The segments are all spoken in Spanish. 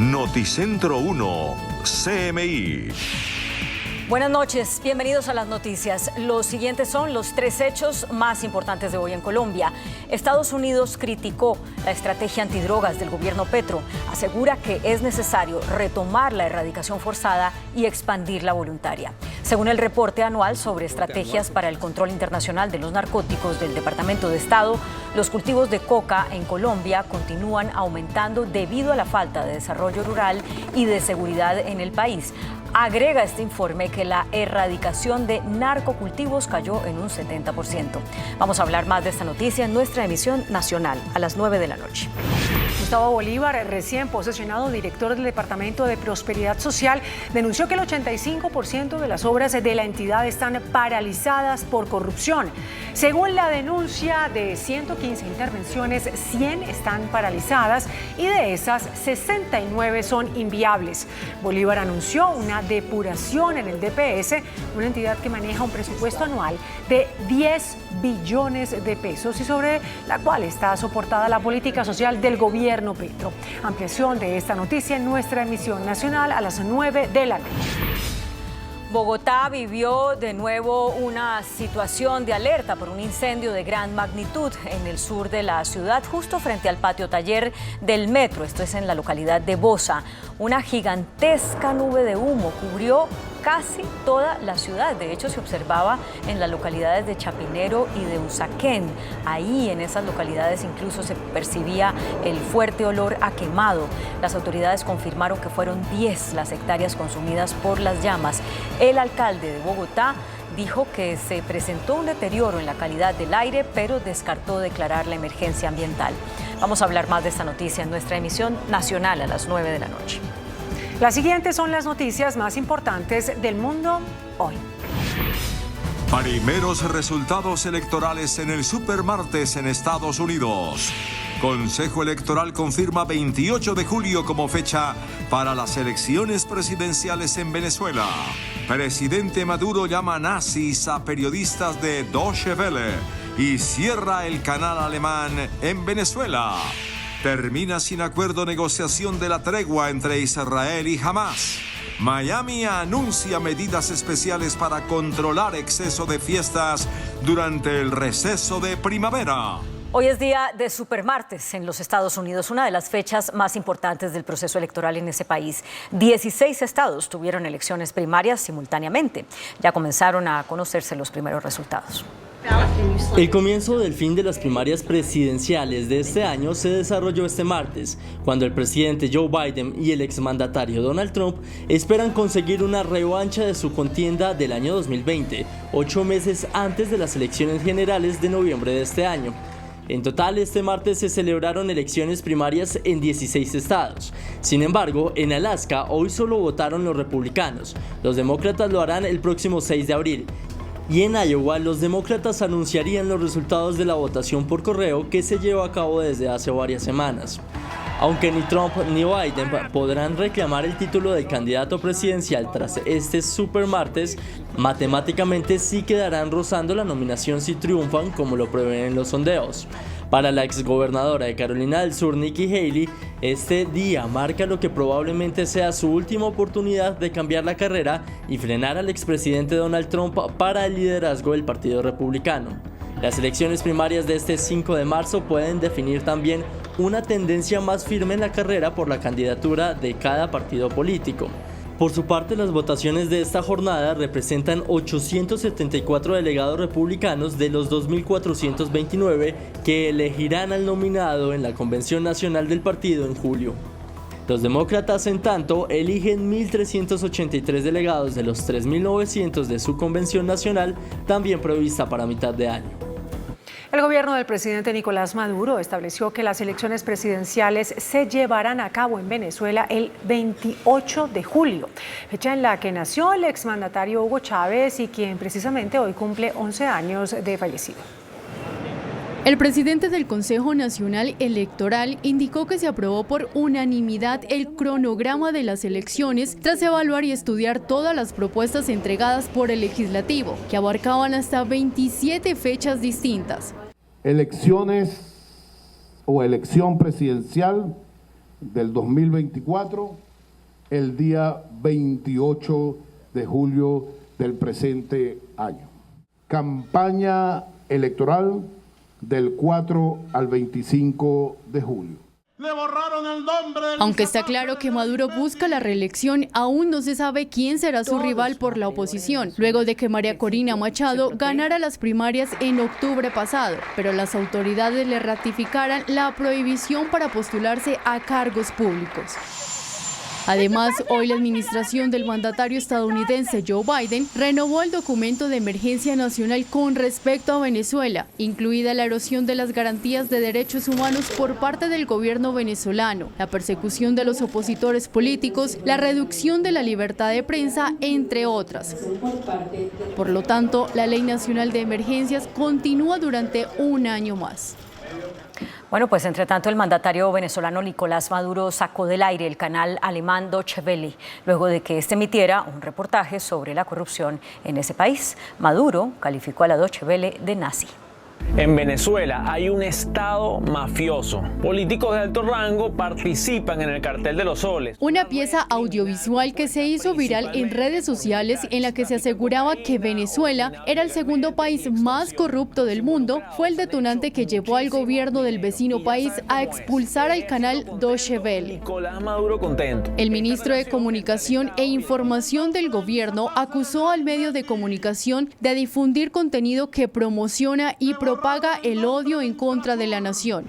Noticentro 1, CMI. Buenas noches, bienvenidos a las noticias. Los siguientes son los 3 hechos más importantes de hoy en Colombia. Estados Unidos criticó la estrategia antidrogas del gobierno Petro. Asegura que es necesario retomar la erradicación forzada y expandir la voluntaria. Según el reporte anual sobre estrategias para el control internacional de los narcóticos del Departamento de Estado, los cultivos de coca en Colombia continúan aumentando debido a la falta de desarrollo rural y de seguridad en el país. Agrega este informe que la erradicación de narcocultivos cayó en un 70%. Vamos a hablar más de esta noticia en nuestra emisión nacional a las 9 de la noche. Gustavo Bolívar, recién posesionado director del Departamento de Prosperidad Social, denunció que el 85% de las obras de la entidad están paralizadas por corrupción. Según la denuncia, de 115 intervenciones, 100 están paralizadas y de esas 69 son inviables. Bolívar anunció una depuración en el DPS, una entidad que maneja un presupuesto anual de 10 billones de pesos y sobre la cual está soportada la política social del gobierno Petro. Ampliación de esta noticia en nuestra emisión nacional a las 9 de la noche. Bogotá vivió de nuevo una situación de alerta por un incendio de gran magnitud en el sur de la ciudad, justo frente al patio taller del metro. Esto es en la localidad de Bosa. Una gigantesca nube de humo cubrió casi toda la ciudad. De hecho, se observaba en las localidades de Chapinero y de Usaquén. Ahí, en esas localidades, incluso se percibía el fuerte olor a quemado. Las autoridades confirmaron que fueron 10 las hectáreas consumidas por las llamas. El alcalde de Bogotá dijo que se presentó un deterioro en la calidad del aire, pero descartó declarar la emergencia ambiental. Vamos a hablar más de esta noticia en nuestra emisión nacional a las 9 de la noche. Las siguientes son las noticias más importantes del mundo hoy. Primeros resultados electorales en el supermartes en Estados Unidos. Consejo Electoral confirma 28 de julio como fecha para las elecciones presidenciales en Venezuela. Presidente Maduro llama nazis a periodistas de Deutsche Welle y cierra el canal alemán en Venezuela. Termina sin acuerdo negociación de la tregua entre Israel y Hamás. Miami anuncia medidas especiales para controlar exceso de fiestas durante el receso de primavera. Hoy es día de supermartes en los Estados Unidos, una de las fechas más importantes del proceso electoral en ese país. 16 estados tuvieron elecciones primarias simultáneamente. Ya comenzaron a conocerse los primeros resultados. El comienzo del fin de las primarias presidenciales de este año se desarrolló este martes, cuando el presidente Joe Biden y el exmandatario Donald Trump esperan conseguir una revancha de su contienda del año 2020, 8 meses antes de las elecciones generales de noviembre de este año. En total, este martes se celebraron elecciones primarias en 16 estados. Sin embargo, en Alaska hoy solo votaron los republicanos. Los demócratas lo harán el próximo 6 de abril. Y en Iowa, los demócratas anunciarían los resultados de la votación por correo que se lleva a cabo desde hace varias semanas. Aunque ni Trump ni Biden podrán reclamar el título de candidato presidencial tras este supermartes, matemáticamente sí quedarán rozando la nominación si triunfan, como lo prevén los sondeos. Para la exgobernadora de Carolina del Sur, Nikki Haley, este día marca lo que probablemente sea su última oportunidad de cambiar la carrera y frenar al expresidente Donald Trump para el liderazgo del Partido Republicano. Las elecciones primarias de este 5 de marzo pueden definir también una tendencia más firme en la carrera por la candidatura de cada partido político. Por su parte, las votaciones de esta jornada representan 874 delegados republicanos de los 2.429 que elegirán al nominado en la Convención Nacional del partido en julio. Los demócratas, en tanto, eligen 1.383 delegados de los 3.900 de su Convención Nacional, también prevista para mitad de año. El gobierno del presidente Nicolás Maduro estableció que las elecciones presidenciales se llevarán a cabo en Venezuela el 28 de julio, fecha en la que nació el exmandatario Hugo Chávez y quien precisamente hoy cumple 11 años de fallecido. El presidente del Consejo Nacional Electoral indicó que se aprobó por unanimidad el cronograma de las elecciones tras evaluar y estudiar todas las propuestas entregadas por el legislativo, que abarcaban hasta 27 fechas distintas. Elecciones o elección presidencial del 2024, el día 28 de julio del presente año. Campaña electoral del 4 al 25 de julio. Le borraron el nombre. Aunque está claro que Maduro busca la reelección, aún no se sabe quién será su rival por la oposición, luego de que María Corina Machado ganara las primarias en octubre pasado, pero las autoridades le ratificaran la prohibición para postularse a cargos públicos. Además, hoy la administración del mandatario estadounidense Joe Biden renovó el documento de emergencia nacional con respecto a Venezuela, incluida la erosión de las garantías de derechos humanos por parte del gobierno venezolano, la persecución de los opositores políticos, la reducción de la libertad de prensa, entre otras. Por lo tanto, la Ley Nacional de Emergencias continúa durante un año más. Bueno, pues entre tanto el mandatario venezolano Nicolás Maduro sacó del aire el canal alemán Deutsche Welle, luego de que este emitiera un reportaje sobre la corrupción en ese país. Maduro calificó a la Deutsche Welle de nazi. En Venezuela hay un estado mafioso. Políticos de alto rango participan en el cartel de los soles. Una pieza audiovisual que se hizo viral en redes sociales en la que se aseguraba que Venezuela era el segundo país más corrupto del mundo fue el detonante que llevó al gobierno del vecino país a expulsar al canal Deutsche Welle. Nicolás Maduro contento. El ministro de Comunicación e Información del gobierno acusó al medio de comunicación de difundir contenido que promociona y propaga el odio en contra de la nación.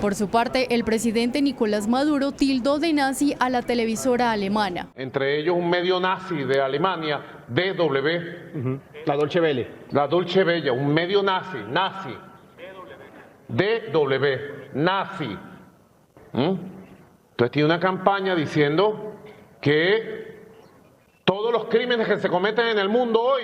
Por su parte, el presidente Nicolás Maduro tildó de nazi a la televisora alemana. Entre ellos un medio nazi de Alemania, DW. La Deutsche Welle. La Deutsche Welle, un medio nazi. DW, nazi. Entonces tiene una campaña diciendo que todos los crímenes que se cometen en el mundo hoy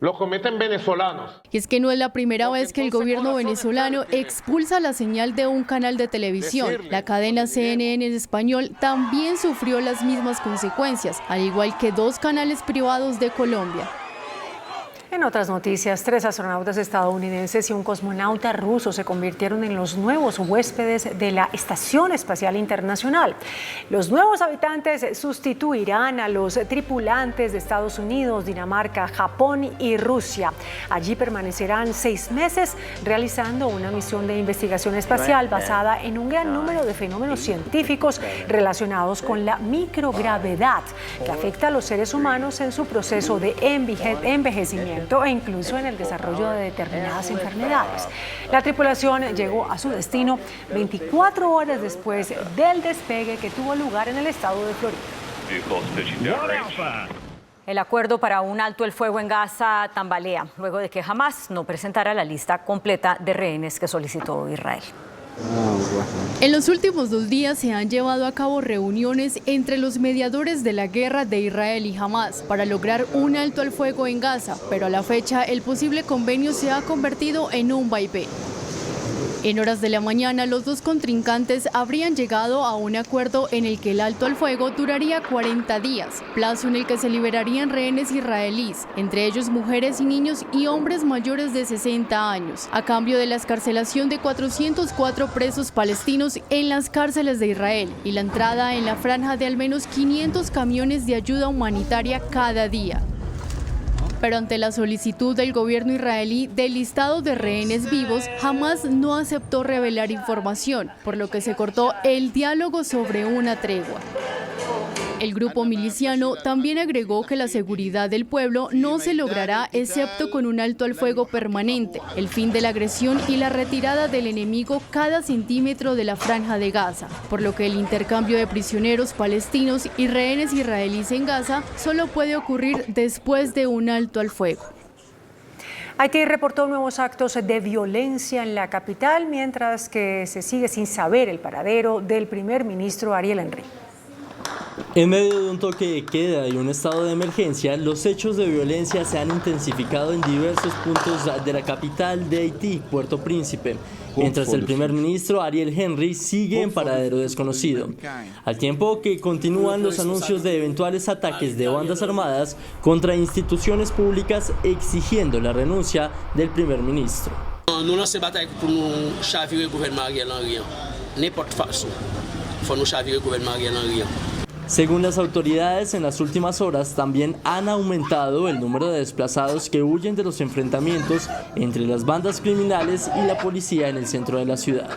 los cometen venezolanos. Y es que no es la primera vez que el gobierno venezolano expulsa la señal de un canal de televisión. La cadena CNN en español también sufrió las mismas consecuencias, al igual que 2 canales privados de Colombia. En otras noticias, 3 astronautas estadounidenses y un cosmonauta ruso se convirtieron en los nuevos huéspedes de la Estación Espacial Internacional. Los nuevos habitantes sustituirán a los tripulantes de Estados Unidos, Dinamarca, Japón y Rusia. Allí permanecerán 6 meses realizando una misión de investigación espacial basada en un gran número de fenómenos científicos relacionados con la microgravedad, que afecta a los seres humanos en su proceso de envejecimiento e incluso en el desarrollo de determinadas enfermedades. La tripulación llegó a su destino 24 horas después del despegue que tuvo lugar en el estado de Florida. El acuerdo para un alto el fuego en Gaza tambalea, luego de que Hamás no presentara la lista completa de rehenes que solicitó Israel. En los últimos 2 días se han llevado a cabo reuniones entre los mediadores de la guerra de Israel y Hamás para lograr un alto al fuego en Gaza, pero a la fecha el posible convenio se ha convertido en un vaivén. En horas de la mañana, los 2 contrincantes habrían llegado a un acuerdo en el que el alto al fuego duraría 40 días, plazo en el que se liberarían rehenes israelíes, entre ellos mujeres y niños y hombres mayores de 60 años, a cambio de la excarcelación de 404 presos palestinos en las cárceles de Israel y la entrada en la franja de al menos 500 camiones de ayuda humanitaria cada día. Pero ante la solicitud del gobierno israelí del listado de rehenes vivos, Hamás no aceptó revelar información, por lo que se cortó el diálogo sobre una tregua. El grupo miliciano también agregó que la seguridad del pueblo no se logrará excepto con un alto al fuego permanente, el fin de la agresión y la retirada del enemigo cada centímetro de la franja de Gaza, por lo que el intercambio de prisioneros palestinos y rehenes israelíes en Gaza solo puede ocurrir después de un alto al fuego. Haití reportó nuevos actos de violencia en la capital, mientras que se sigue sin saber el paradero del primer ministro Ariel Henry. En medio de un toque de queda y un estado de emergencia, los hechos de violencia se han intensificado en diversos puntos de la capital de Haití, Puerto Príncipe, mientras el primer ministro Ariel Henry sigue en paradero desconocido, al tiempo que continúan los anuncios de eventuales ataques de bandas armadas contra instituciones públicas exigiendo la renuncia del primer ministro. No se bataille pour nous chavirer le gouvernement Ariel Henry, n'importe façon. Según las autoridades, en las últimas horas también han aumentado el número de desplazados que huyen de los enfrentamientos entre las bandas criminales y la policía en el centro de la ciudad.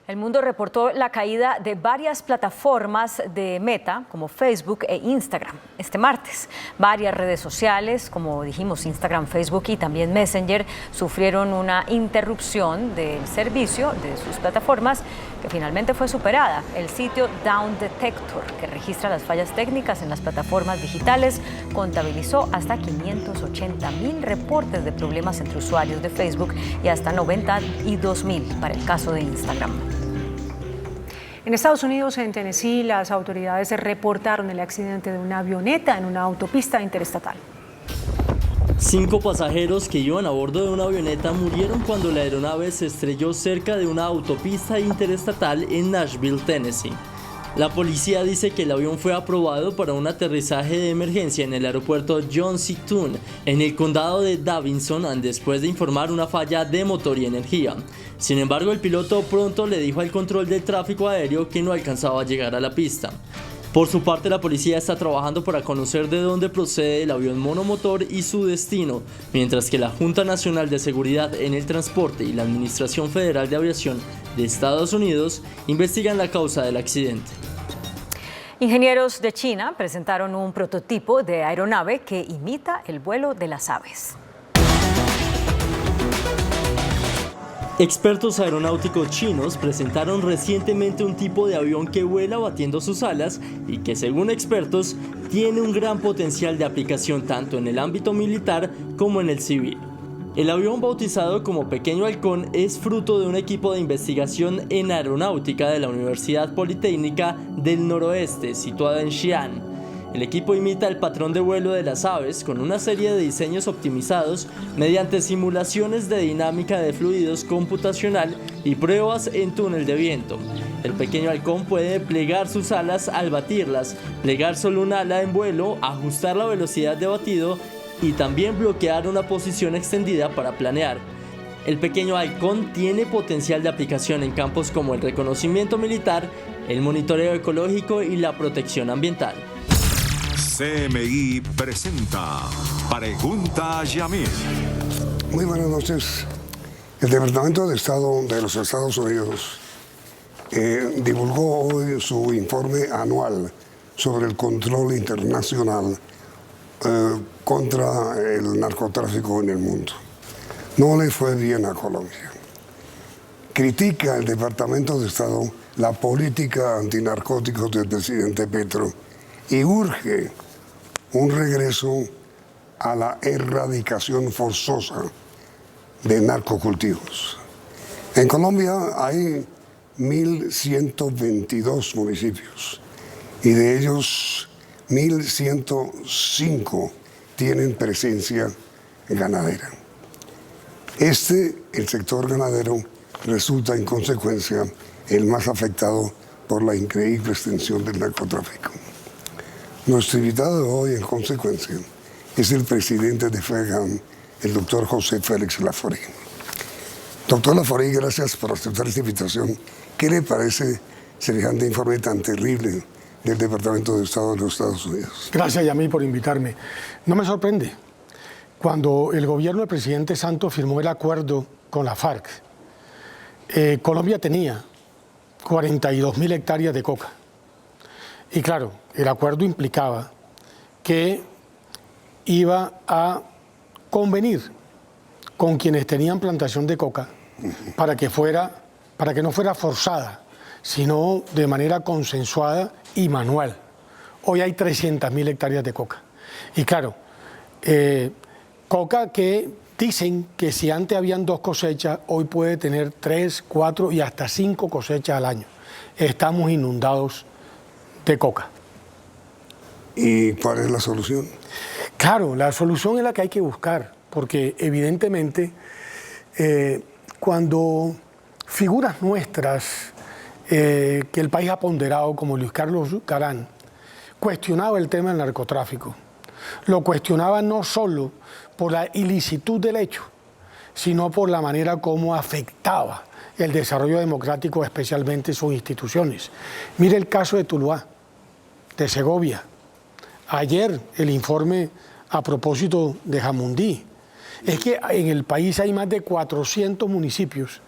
El mundo reportó la caída de varias plataformas de Meta, como Facebook e Instagram, este martes. Varias redes sociales, como dijimos, Instagram, Facebook y también Messenger, sufrieron una interrupción del servicio de sus plataformas que finalmente fue superada. El sitio Down Detector, que registra las fallas técnicas en las plataformas digitales, contabilizó hasta 580,000 reportes de problemas entre usuarios de Facebook y hasta 92,000 para el caso de Instagram. En Estados Unidos, en Tennessee, las autoridades reportaron el accidente de una avioneta en una autopista interestatal. 5 pasajeros que iban a bordo de una avioneta murieron cuando la aeronave se estrelló cerca de una autopista interestatal en Nashville, Tennessee. La policía dice que el avión fue aprobado para un aterrizaje de emergencia en el aeropuerto John C. Toon, en el condado de Davidson, después de informar una falla de motor y energía. Sin embargo, el piloto pronto le dijo al control del tráfico aéreo que no alcanzaba a llegar a la pista. Por su parte, la policía está trabajando para conocer de dónde procede el avión monomotor y su destino, mientras que la Junta Nacional de Seguridad en el Transporte y la Administración Federal de Aviación de Estados Unidos investigan la causa del accidente. Ingenieros de China presentaron un prototipo de aeronave que imita el vuelo de las aves. Expertos aeronáuticos chinos presentaron recientemente un tipo de avión que vuela batiendo sus alas y que, según expertos, tiene un gran potencial de aplicación tanto en el ámbito militar como en el civil. El avión, bautizado como Pequeño Halcón, es fruto de un equipo de investigación en aeronáutica de la Universidad Politécnica del Noroeste, situada en Xi'an. El equipo imita el patrón de vuelo de las aves con una serie de diseños optimizados mediante simulaciones de dinámica de fluidos computacional y pruebas en túnel de viento. El Pequeño Halcón puede plegar sus alas al batirlas, plegar solo un ala en vuelo, ajustar la velocidad de batido y también bloquear una posición extendida para planear. El Pequeño Halcón tiene potencial de aplicación en campos como el reconocimiento militar, el monitoreo ecológico y la protección ambiental. CMI presenta Pregunta a Yamil. Muy buenas noches. El Departamento de Estado de los Estados Unidos divulgó hoy su informe anual sobre el control internacional contra el narcotráfico en el mundo. No le fue bien a Colombia. Critica el Departamento de Estado la política antinarcóticos del presidente Petro y urge un regreso a la erradicación forzosa de narcocultivos. En Colombia hay 1.122 municipios y de ellos 1.105 tienen presencia ganadera. El sector ganadero, resulta en consecuencia el más afectado por la increíble extensión del narcotráfico. Nuestro invitado de hoy, en consecuencia, es el presidente de FEGAN, el doctor José Félix Laforí. Doctor Laforí, gracias por aceptar esta invitación. ¿Qué le parece semejante informe tan terrible del Departamento de Estado de los Estados Unidos? Gracias, Yamil, por invitarme. No me sorprende. Cuando el gobierno del presidente Santos firmó el acuerdo con la FARC, Colombia tenía 42.000 hectáreas de coca. Y claro, el acuerdo implicaba que iba a convenir con quienes tenían plantación de coca para que no fuera forzada, sino de manera consensuada y manual. Hoy hay 300.000 hectáreas de coca. Y claro, coca que dicen que si antes habían 2 cosechas, hoy puede tener 3, 4 y hasta 5 cosechas al año. Estamos inundados de coca. ¿Y cuál es la solución? Claro, la solución es la que hay que buscar, porque evidentemente cuando figuras nuestras que el país ha ponderado, como Luis Carlos Galán, cuestionaba el tema del narcotráfico, lo cuestionaba no solo por la ilicitud del hecho, sino por la manera como afectaba el desarrollo democrático, especialmente sus instituciones. Mire el caso de Tuluá, de Segovia. Ayer el informe a propósito de Jamundí. Es que en el país hay más de 400 municipios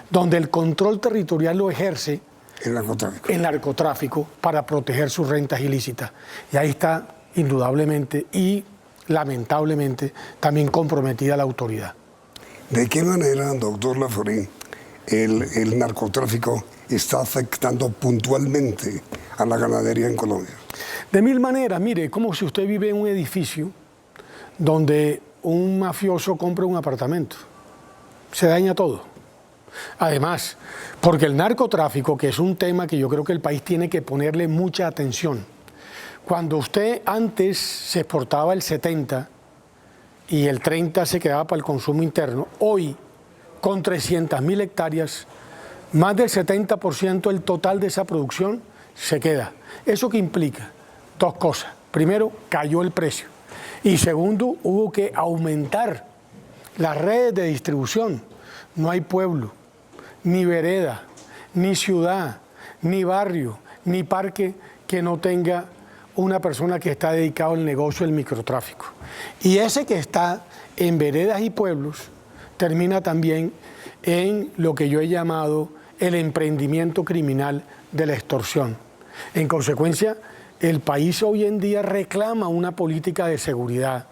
donde el control territorial lo ejerce el narcotráfico para proteger sus rentas ilícitas. Y ahí está indudablemente y lamentablemente también comprometida la autoridad. ¿De qué manera, doctor Laforí, el narcotráfico está afectando puntualmente a la ganadería en Colombia? De mil maneras. Mire, como si usted vive en un edificio donde un mafioso compra un apartamento. Se daña todo. Además, porque el narcotráfico, que es un tema que yo creo que el país tiene que ponerle mucha atención. Cuando usted antes se exportaba el 70 y el 30 se quedaba para el consumo interno, hoy, con 300.000 hectáreas, más del 70% del total de esa producción se queda. ¿Eso qué implica? Dos cosas. Primero, cayó el precio. Y segundo, hubo que aumentar las redes de distribución. No hay pueblo, ni vereda, ni ciudad, ni barrio, ni parque que no tenga una persona que está dedicada al negocio del microtráfico. Y ese que está en veredas y pueblos termina también en lo que yo he llamado el emprendimiento criminal de la extorsión. En consecuencia, el país hoy en día reclama una política de seguridad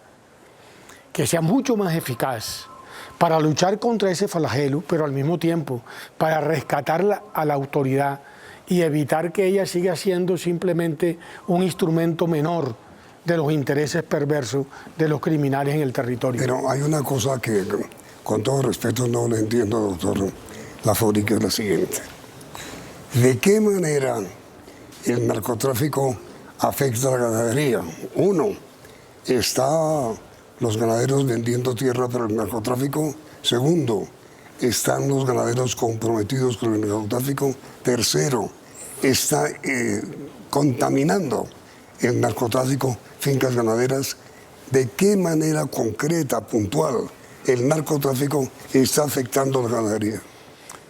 que sea mucho más eficaz para luchar contra ese flagelo, pero al mismo tiempo para rescatar a la autoridad y evitar que ella siga siendo simplemente un instrumento menor de los intereses perversos de los criminales en el territorio. Pero hay una cosa que, con todo respeto, no lo entiendo, doctor Laforí, que es la siguiente. ¿De qué manera el narcotráfico afecta a la ganadería? Uno, ¿está los ganaderos vendiendo tierra para el narcotráfico? Segundo, ¿están los ganaderos comprometidos con el narcotráfico? Tercero, ¿está contaminando el narcotráfico fincas ganaderas? ¿De qué manera concreta, puntual, el narcotráfico está afectando a la ganadería?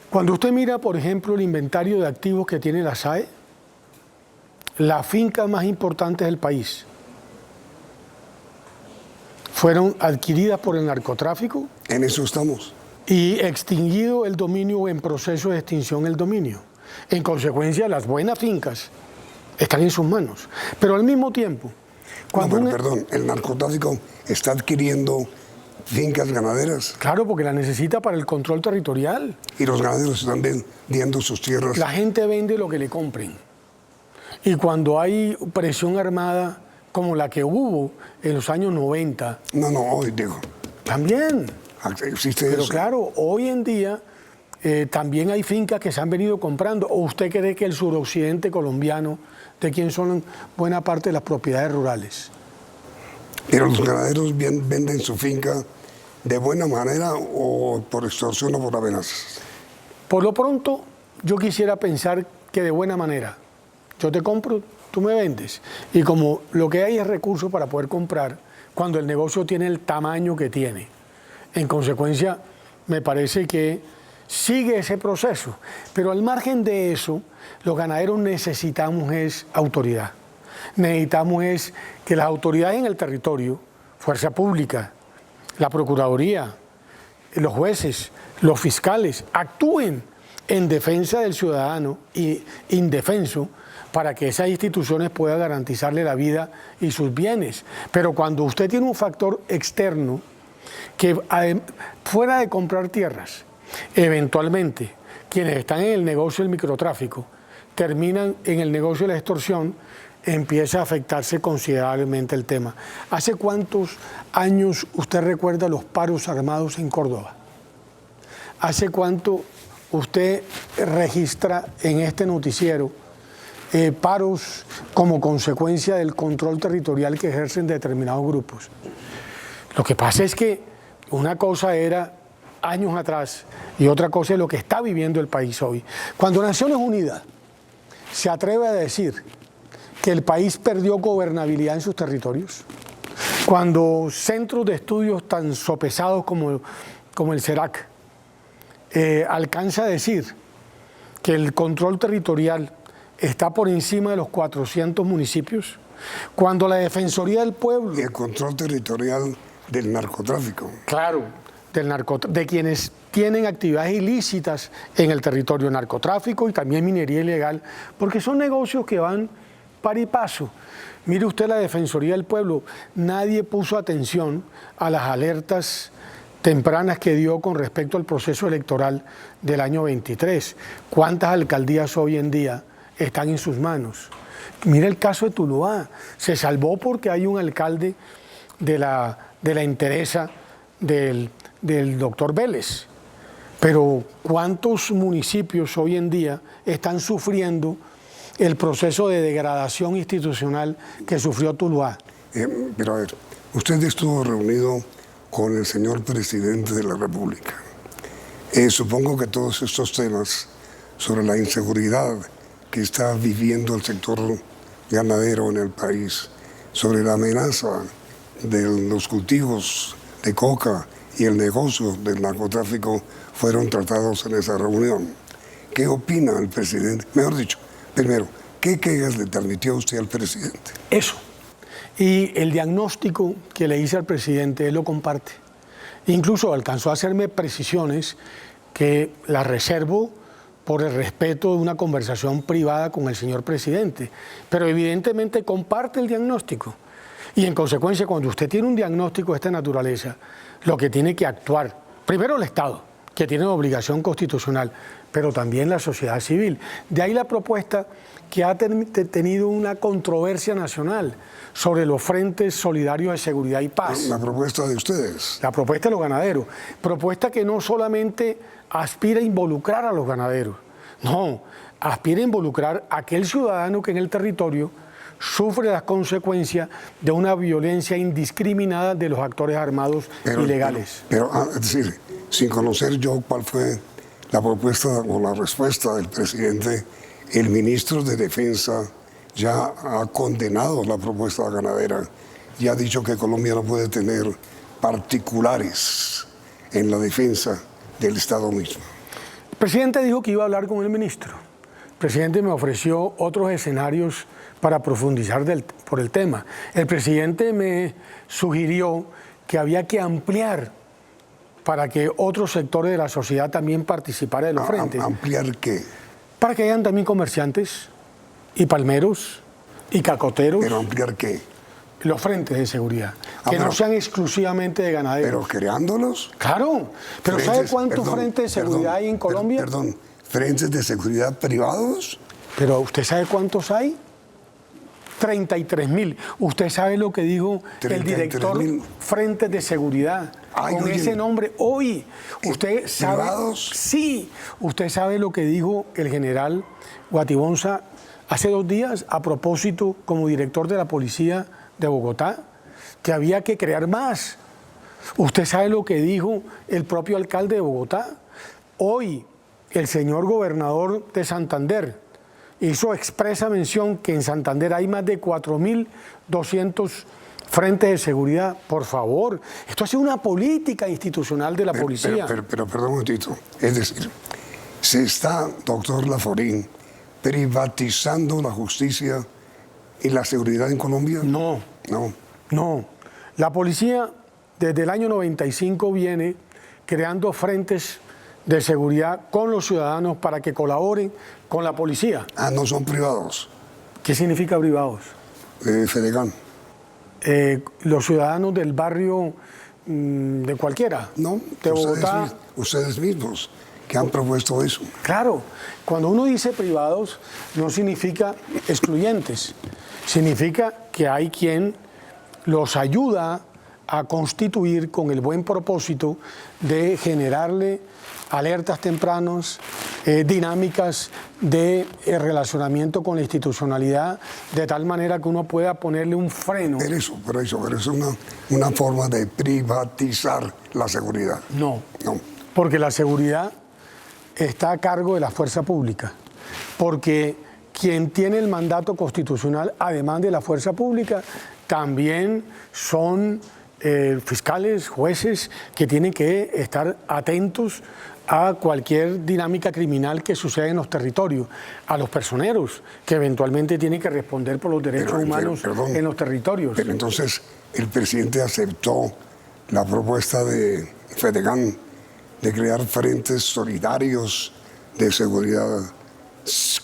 Cuando usted mira, por ejemplo, el inventario de activos que tiene la SAE, las fincas más importantes del país fueron adquiridas por el narcotráfico. En eso estamos. Y extinguido el dominio o en proceso de extinción el dominio. En consecuencia, las buenas fincas están en sus manos. Pero al mismo tiempo... Perdón, ¿el narcotráfico está adquiriendo fincas ganaderas? Claro, porque la necesita para el control territorial. Y los ganaderos están vendiendo sus tierras. La gente vende lo que le compren. Y cuando hay presión armada como la que hubo en los años 90... No, hoy digo. También. Existe Pero eso. claro, hoy en día también hay fincas que se han venido comprando. ¿O usted cree que el suroccidente colombiano, de quien son buena parte de las propiedades rurales? Pero los ganaderos venden su finca de buena manera o por extorsión o por amenazas. Por lo pronto, yo quisiera pensar que de buena manera. Yo te compro, tú me vendes. Y como lo que hay es recursos para poder comprar, cuando el negocio tiene el tamaño que tiene. En consecuencia, me parece que sigue ese proceso. Pero al margen de eso, los ganaderos necesitamos es autoridad. Necesitamos es que las autoridades en el territorio, fuerza pública, la Procuraduría, los jueces, los fiscales, actúen en defensa del ciudadano y indefenso para que esas instituciones puedan garantizarle la vida y sus bienes. Pero cuando usted tiene un factor externo que fuera de comprar tierras, eventualmente quienes están en el negocio del microtráfico terminan en el negocio de la extorsión, empieza a afectarse considerablemente el tema. ¿Hace cuántos años usted recuerda los paros armados en Córdoba? ¿Hace cuánto usted registra en este noticiero paros como consecuencia del control territorial que ejercen determinados grupos? Lo que pasa es que una cosa era años atrás y otra cosa es lo que está viviendo el país hoy. Cuando Naciones Unidas se atreve a decir que el país perdió gobernabilidad en sus territorios, cuando centros de estudios tan sopesados como el CERAC alcanza a decir que el control territorial está por encima de los 400 municipios, cuando la Defensoría del Pueblo... Y el control territorial del narcotráfico. Claro, de quienes tienen actividades ilícitas en el territorio, narcotráfico y también minería ilegal, porque son negocios que van par y paso. Mire usted la Defensoría del Pueblo, nadie puso atención a las alertas tempranas que dio con respecto al proceso electoral del año 23. ¿Cuántas alcaldías hoy en día están en sus manos? Mire el caso de Tuluá, se salvó porque hay un alcalde de la entereza del doctor Vélez. Pero ¿cuántos municipios hoy en día están sufriendo el proceso de degradación institucional que sufrió Tuluá? Pero a ver, usted estuvo reunido con el señor presidente de la República. Supongo que todos estos temas sobre la inseguridad que está viviendo el sector ganadero en el país, sobre la amenaza de los cultivos de coca y el negocio del narcotráfico fueron tratados en esa reunión. ¿Qué opina el presidente? Mejor dicho, primero, ¿qué quejas le transmitió usted al presidente? Eso. Y el diagnóstico que le hice al presidente, él lo comparte. Incluso alcanzó a hacerme precisiones que las reservo por el respeto de una conversación privada con el señor presidente. Pero evidentemente comparte el diagnóstico. Y en consecuencia, cuando usted tiene un diagnóstico de esta naturaleza, lo que tiene que actuar, primero el Estado, que tiene obligación constitucional, pero también la sociedad civil. De ahí la propuesta que ha tenido una controversia nacional sobre los frentes solidarios de seguridad y paz. La propuesta de ustedes. La propuesta de los ganaderos. Propuesta que no solamente aspira a involucrar a los ganaderos, no, aspira a involucrar a aquel ciudadano que en el territorio sufre las consecuencias de una violencia indiscriminada de los actores armados ilegales. Pero es decir, sin conocer yo cuál fue la propuesta o la respuesta del presidente, el ministro de Defensa ya ha condenado la propuesta ganadera y ha dicho que Colombia no puede tener particulares en la defensa del Estado mismo. El presidente dijo que iba a hablar con el ministro. El presidente me ofreció otros escenarios para profundizar por el tema. El presidente me sugirió que había que ampliar para que otros sectores de la sociedad también participaran de los frentes. ¿Ampliar qué? Para que hayan también comerciantes y palmeros y cacoteros. ¿Pero ampliar qué? Los frentes de seguridad, que no sean exclusivamente de ganaderos. ¿Pero creándolos? Claro, pero ¿sabe cuántos frentes de seguridad hay en Colombia? Perdón, ¿frentes de seguridad privados? Pero ¿usted sabe cuántos hay? 33.000. ¿Usted sabe lo que dijo el director Frentes de Seguridad? Con ese nombre hoy. ¿Usted sabe? ¿Privados? Sí. ¿Usted sabe lo que dijo el general Guatibonza hace 2 días a propósito como director de la policía de Bogotá? Que había que crear más. ¿Usted sabe lo que dijo el propio alcalde de Bogotá? Hoy el señor gobernador de Santander hizo expresa mención que en Santander hay más de 4.200 frentes de seguridad. Por favor, esto ha sido una política institucional de la policía. Pero perdón un momentito. Es decir, ¿se está, doctor Laforín, privatizando la justicia y la seguridad en Colombia? No. No. No. La policía desde el año 95 viene creando frentes de seguridad con los ciudadanos para que colaboren con la policía. Ah, no son privados. ¿Qué significa privados? Fedegan. Los ciudadanos del barrio de cualquiera. No, de Bogotá. Ustedes mismos que han propuesto eso. Claro, cuando uno dice privados no significa excluyentes, significa que hay quien los ayuda a constituir con el buen propósito de generarle alertas tempranas, dinámicas de relacionamiento con la institucionalidad, de tal manera que uno pueda ponerle un freno. Pero eso es una forma de privatizar la seguridad. No, porque la seguridad está a cargo de la fuerza pública, porque quien tiene el mandato constitucional, además de la fuerza pública, también son fiscales, jueces, que tienen que estar atentos a cualquier dinámica criminal que suceda en los territorios, a los personeros que eventualmente tienen que responder por los derechos humanos en los territorios. Pero entonces el presidente aceptó la propuesta de Fedegan de crear frentes solidarios de seguridad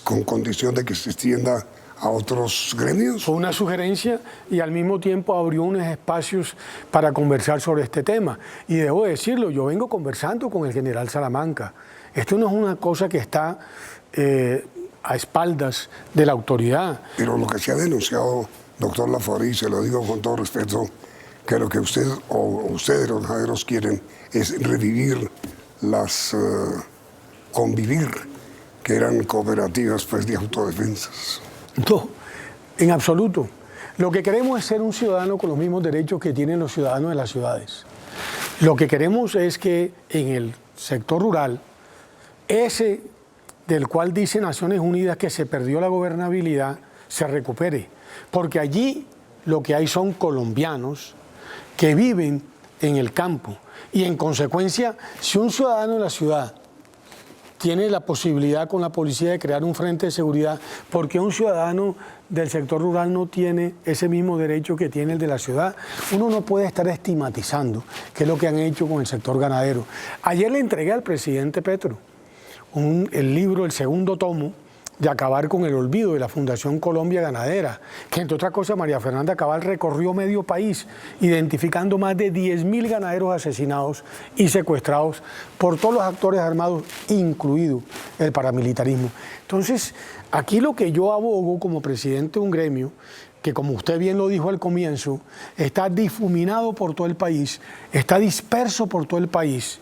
con condición de que se extienda a otros gremios. Fue una sugerencia y al mismo tiempo abrió unos espacios para conversar sobre este tema. Y debo decirlo, yo vengo conversando con el general Salamanca. Esto no es una cosa que está a espaldas de la autoridad. Pero lo que se ha denunciado, doctor Laforí, se lo digo con todo respeto, que lo que usted o ustedes los ganaderos quieren es revivir las convivir, que eran cooperativas pues, de autodefensas. No, en absoluto. Lo que queremos es ser un ciudadano con los mismos derechos que tienen los ciudadanos de las ciudades. Lo que queremos es que en el sector rural, ese del cual dice Naciones Unidas que se perdió la gobernabilidad, se recupere. Porque allí lo que hay son colombianos que viven en el campo. Y en consecuencia, si un ciudadano de la ciudad tiene la posibilidad con la policía de crear un frente de seguridad, ¿por qué un ciudadano del sector rural no tiene ese mismo derecho que tiene el de la ciudad? Uno no puede estar estigmatizando, que es lo que han hecho con el sector ganadero. Ayer le entregué al presidente Petro el libro, el segundo tomo, de Acabar con el Olvido, de la Fundación Colombia Ganadera, que entre otras cosas María Fernanda Cabal recorrió medio país identificando más de 10.000 ganaderos asesinados y secuestrados por todos los actores armados, incluido el paramilitarismo. Entonces, aquí lo que yo abogo como presidente de un gremio, que como usted bien lo dijo al comienzo, está difuminado por todo el país, está disperso por todo el país,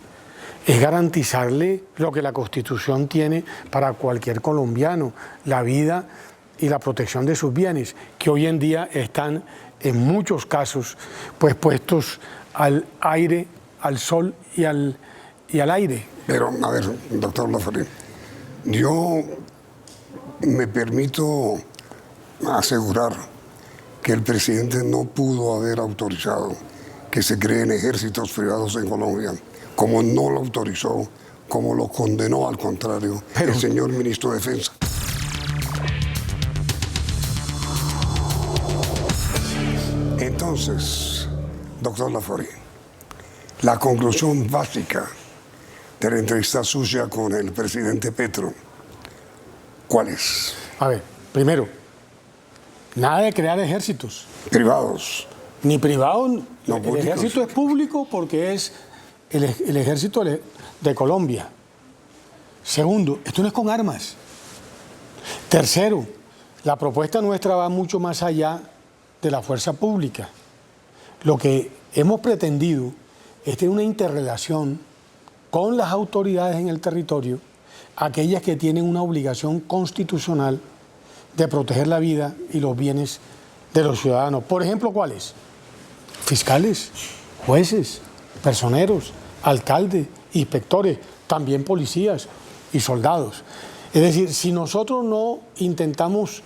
es garantizarle lo que la Constitución tiene para cualquier colombiano, la vida y la protección de sus bienes, que hoy en día están en muchos casos pues puestos al aire, al sol y al aire. Pero, a ver, doctor Laforí, yo me permito asegurar que el presidente no pudo haber autorizado que se creen ejércitos privados en Colombia, como no lo autorizó, como lo condenó al contrario el señor ministro de Defensa. Entonces, doctor Laforí, la conclusión básica de la entrevista suya con el presidente Petro, ¿cuál es? A ver, primero, nada de crear ejércitos. Privados. Ni privados, no, el ejército es público porque es el ejército de Colombia. Segundo, esto no es con armas. Tercero, la propuesta nuestra va mucho más allá de la fuerza pública. Lo que hemos pretendido es tener una interrelación con las autoridades en el territorio, aquellas que tienen una obligación constitucional de proteger la vida y los bienes de los ciudadanos. Por ejemplo, ¿cuáles? Fiscales, jueces, personeros, alcaldes, inspectores, también policías y soldados. Es decir, si nosotros no intentamos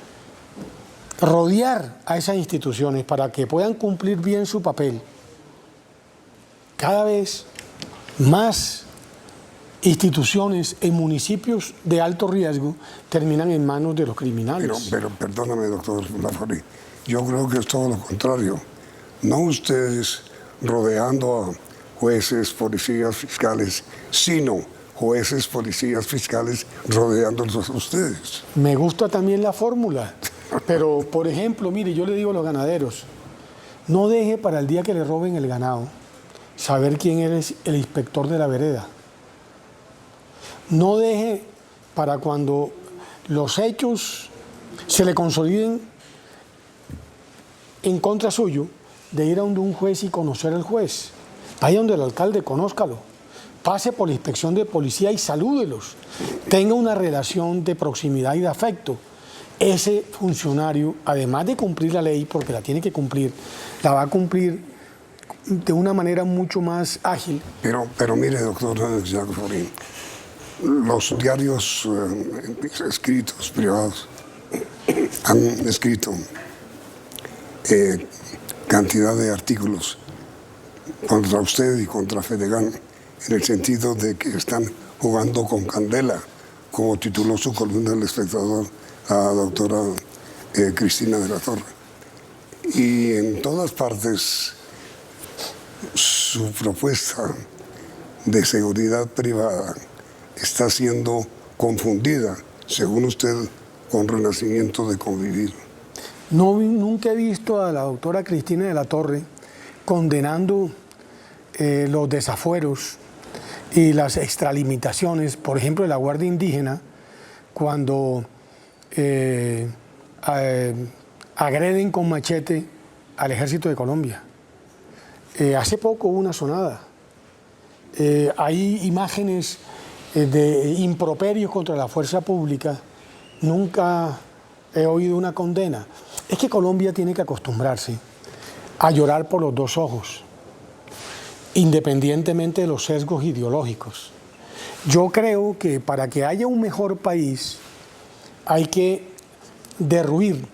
rodear a esas instituciones para que puedan cumplir bien su papel, cada vez más instituciones en municipios de alto riesgo terminan en manos de los criminales. Pero perdóname, doctor Laforí, yo creo que es todo lo contrario. No ustedes rodeando a jueces, policías, fiscales, sino jueces, policías, fiscales rodeándolos a ustedes. Me gusta también la fórmula, pero por ejemplo, mire, yo le digo a los ganaderos, no deje para el día que le roben el ganado saber quién es el inspector de la vereda. No deje para cuando los hechos se le consoliden en contra suyo, de ir a donde un juez y conocer al juez. Vaya donde el alcalde, conózcalo. Pase por la inspección de policía y salúdelos. Tenga una relación de proximidad y de afecto. Ese funcionario, además de cumplir la ley, porque la tiene que cumplir, la va a cumplir de una manera mucho más ágil. Pero mire, doctor Laforí, los diarios escritos, privados, han escrito cantidad de artículos contra usted y contra Fedegan, en el sentido de que están jugando con candela, como tituló su columna El Espectador a la doctora Cristina de la Torre. Y en todas partes su propuesta de seguridad privada está siendo confundida, según usted, con renacimiento de convivir. No, nunca he visto a la doctora Cristina de la Torre condenando los desafueros y las extralimitaciones, por ejemplo, de la Guardia Indígena, cuando agreden con machete al ejército de Colombia. Hace poco hubo una sonada. Hay imágenes de improperios contra la fuerza pública. Nunca he oído una condena. Es que Colombia tiene que acostumbrarse a llorar por los dos ojos, independientemente de los sesgos ideológicos. Yo creo que para que haya un mejor país hay que derruir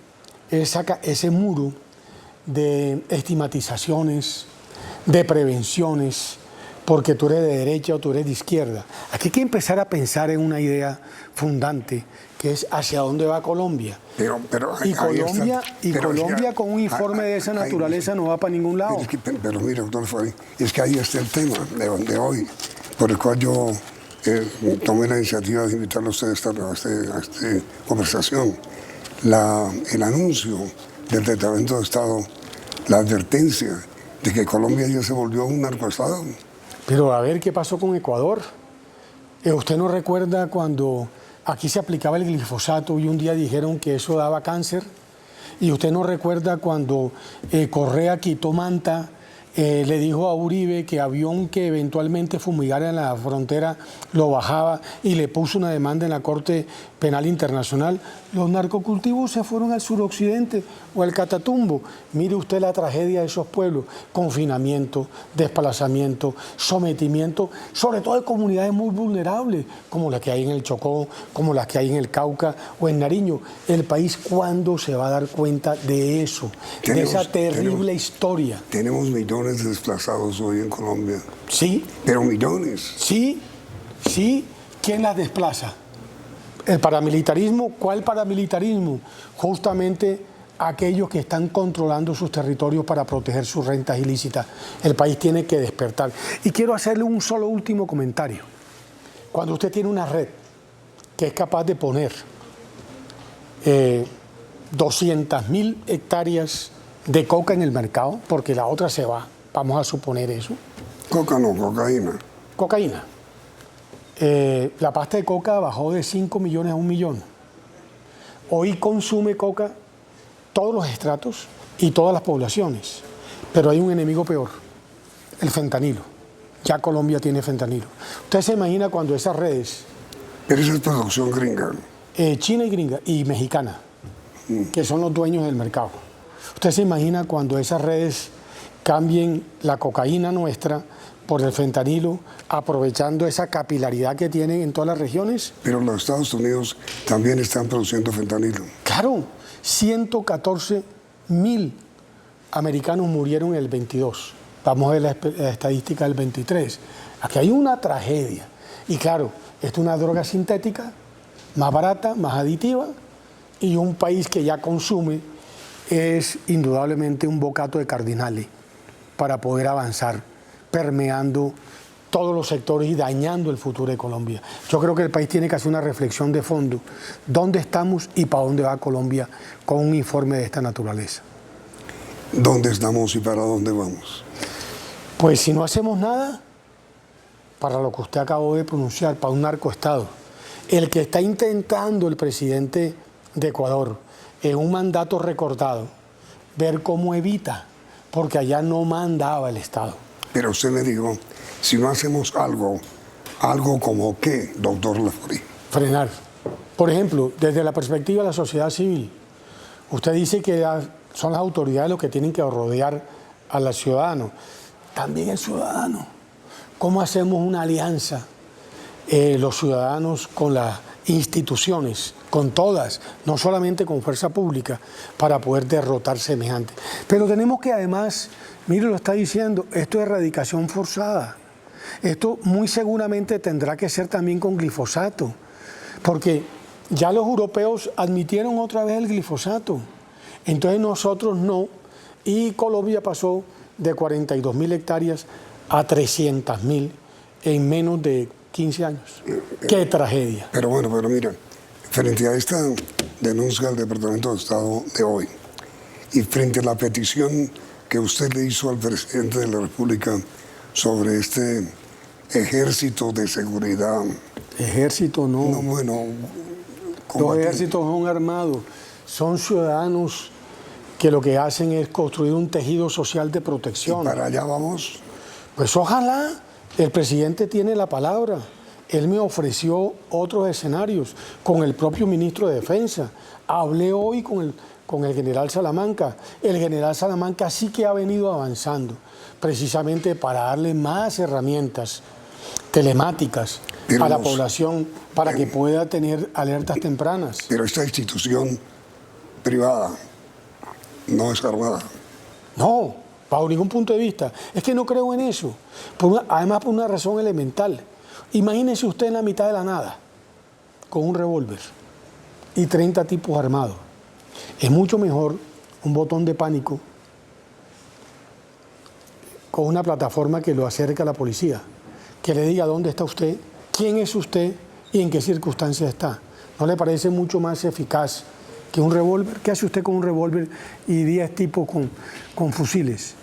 ese muro de estigmatizaciones, de prevenciones, porque tú eres de derecha o tú eres de izquierda. Aquí hay que empezar a pensar en una idea fundante, que es hacia dónde va Colombia. Pero Colombia con un informe de esa naturaleza no va para ningún lado. Pero mire, doctor Farid, es que ahí está el tema de hoy, por el cual yo tomé la iniciativa de invitarlo a ustedes a esta conversación. El anuncio del Departamento de Estado, la advertencia de que Colombia ya se volvió un narcoestado. Pero a ver qué pasó con Ecuador. ¿Usted no recuerda cuando aquí se aplicaba el glifosato y un día dijeron que eso daba cáncer? ¿Y usted no recuerda cuando Correa quitó Manta, le dijo a Uribe que avión que eventualmente fumigara en la frontera lo bajaba y le puso una demanda en la Corte Penal Internacional? Los narcocultivos se fueron al suroccidente o al Catatumbo. Mire usted la tragedia de esos pueblos: confinamiento, desplazamiento, sometimiento, sobre todo de comunidades muy vulnerables, como las que hay en el Chocó, como las que hay en el Cauca o en Nariño. El país, ¿cuándo se va a dar cuenta de eso, de esa terrible historia? Tenemos millones de desplazados hoy en Colombia. Sí. Pero millones. Sí, sí. ¿Quién las desplaza? ¿El paramilitarismo? ¿Cuál paramilitarismo? Justamente aquellos que están controlando sus territorios para proteger sus rentas ilícitas. El país tiene que despertar. Y quiero hacerle un solo último comentario. Cuando usted tiene una red que es capaz de poner 200.000 hectáreas de coca en el mercado, porque la otra se va, vamos a suponer eso. Coca no, cocaína. Cocaína. La pasta de coca bajó de 5 millones a 1 millón. Hoy consume coca todos los estratos y todas las poblaciones. Pero hay un enemigo peor, el fentanilo. Ya Colombia tiene fentanilo. Usted se imagina cuando esas redes... Pero esa es producción gringa. China y gringa y mexicana, que son los dueños del mercado. Usted se imagina cuando esas redes cambien la cocaína nuestra por el fentanilo, aprovechando esa capilaridad que tienen en todas las regiones. Pero los Estados Unidos también están produciendo fentanilo. Claro, 114.000 americanos murieron en el 22. Vamos a ver la estadística del 23. Aquí hay una tragedia. Y claro, esto es una droga sintética, más barata, más aditiva, y un país que ya consume es indudablemente un bocato de cardinales para poder avanzar, permeando todos los sectores y dañando el futuro de Colombia. Yo creo que el país tiene que hacer una reflexión de fondo. ¿Dónde estamos y para dónde va Colombia con un informe de esta naturaleza? ¿Dónde estamos y para dónde vamos? Pues si no hacemos nada, para lo que usted acabó de pronunciar, para un narcoestado. El que está intentando el presidente de Ecuador, en un mandato recortado, ver cómo evita, porque allá no mandaba el Estado. Pero usted me dijo, si no hacemos algo como qué, doctor Laforí. Frenar. Por ejemplo, desde la perspectiva de la sociedad civil, usted dice que son las autoridades los que tienen que rodear al ciudadano. También el ciudadano. ¿Cómo hacemos una alianza los ciudadanos con las instituciones, con todas, no solamente con fuerza pública, para poder derrotar semejante? Pero tenemos que además, mire, lo está diciendo, esto es erradicación forzada. Esto muy seguramente tendrá que ser también con glifosato, porque ya los europeos admitieron otra vez el glifosato, entonces nosotros no, y Colombia pasó de 42.000 hectáreas a 300.000 en menos de 15 años. ¡Qué tragedia! Pero mira, frente a esta denuncia del Departamento de Estado de hoy y frente a la petición que usted le hizo al presidente de la República sobre este ejército de seguridad. Ejército no. No, bueno. Los ejércitos son armados, son ciudadanos que lo que hacen es construir un tejido social de protección. ¿Y para allá vamos? Pues ojalá. El presidente tiene la palabra. Él me ofreció otros escenarios con el propio ministro de Defensa. Hablé hoy con el general Salamanca. El general Salamanca sí que ha venido avanzando, precisamente para darle más herramientas telemáticas a la población para que pueda tener alertas tempranas. Pero esta institución privada no es armada. No, bajo ningún punto de vista. Es que no creo en eso. Además, por una razón elemental. Imagínese usted en la mitad de la nada, con un revólver y 30 tipos armados. Es mucho mejor un botón de pánico con una plataforma que lo acerque a la policía, que le diga dónde está usted, quién es usted y en qué circunstancias está. ¿No le parece mucho más eficaz que un revólver? ¿Qué hace usted con un revólver y 10 tipos con fusiles?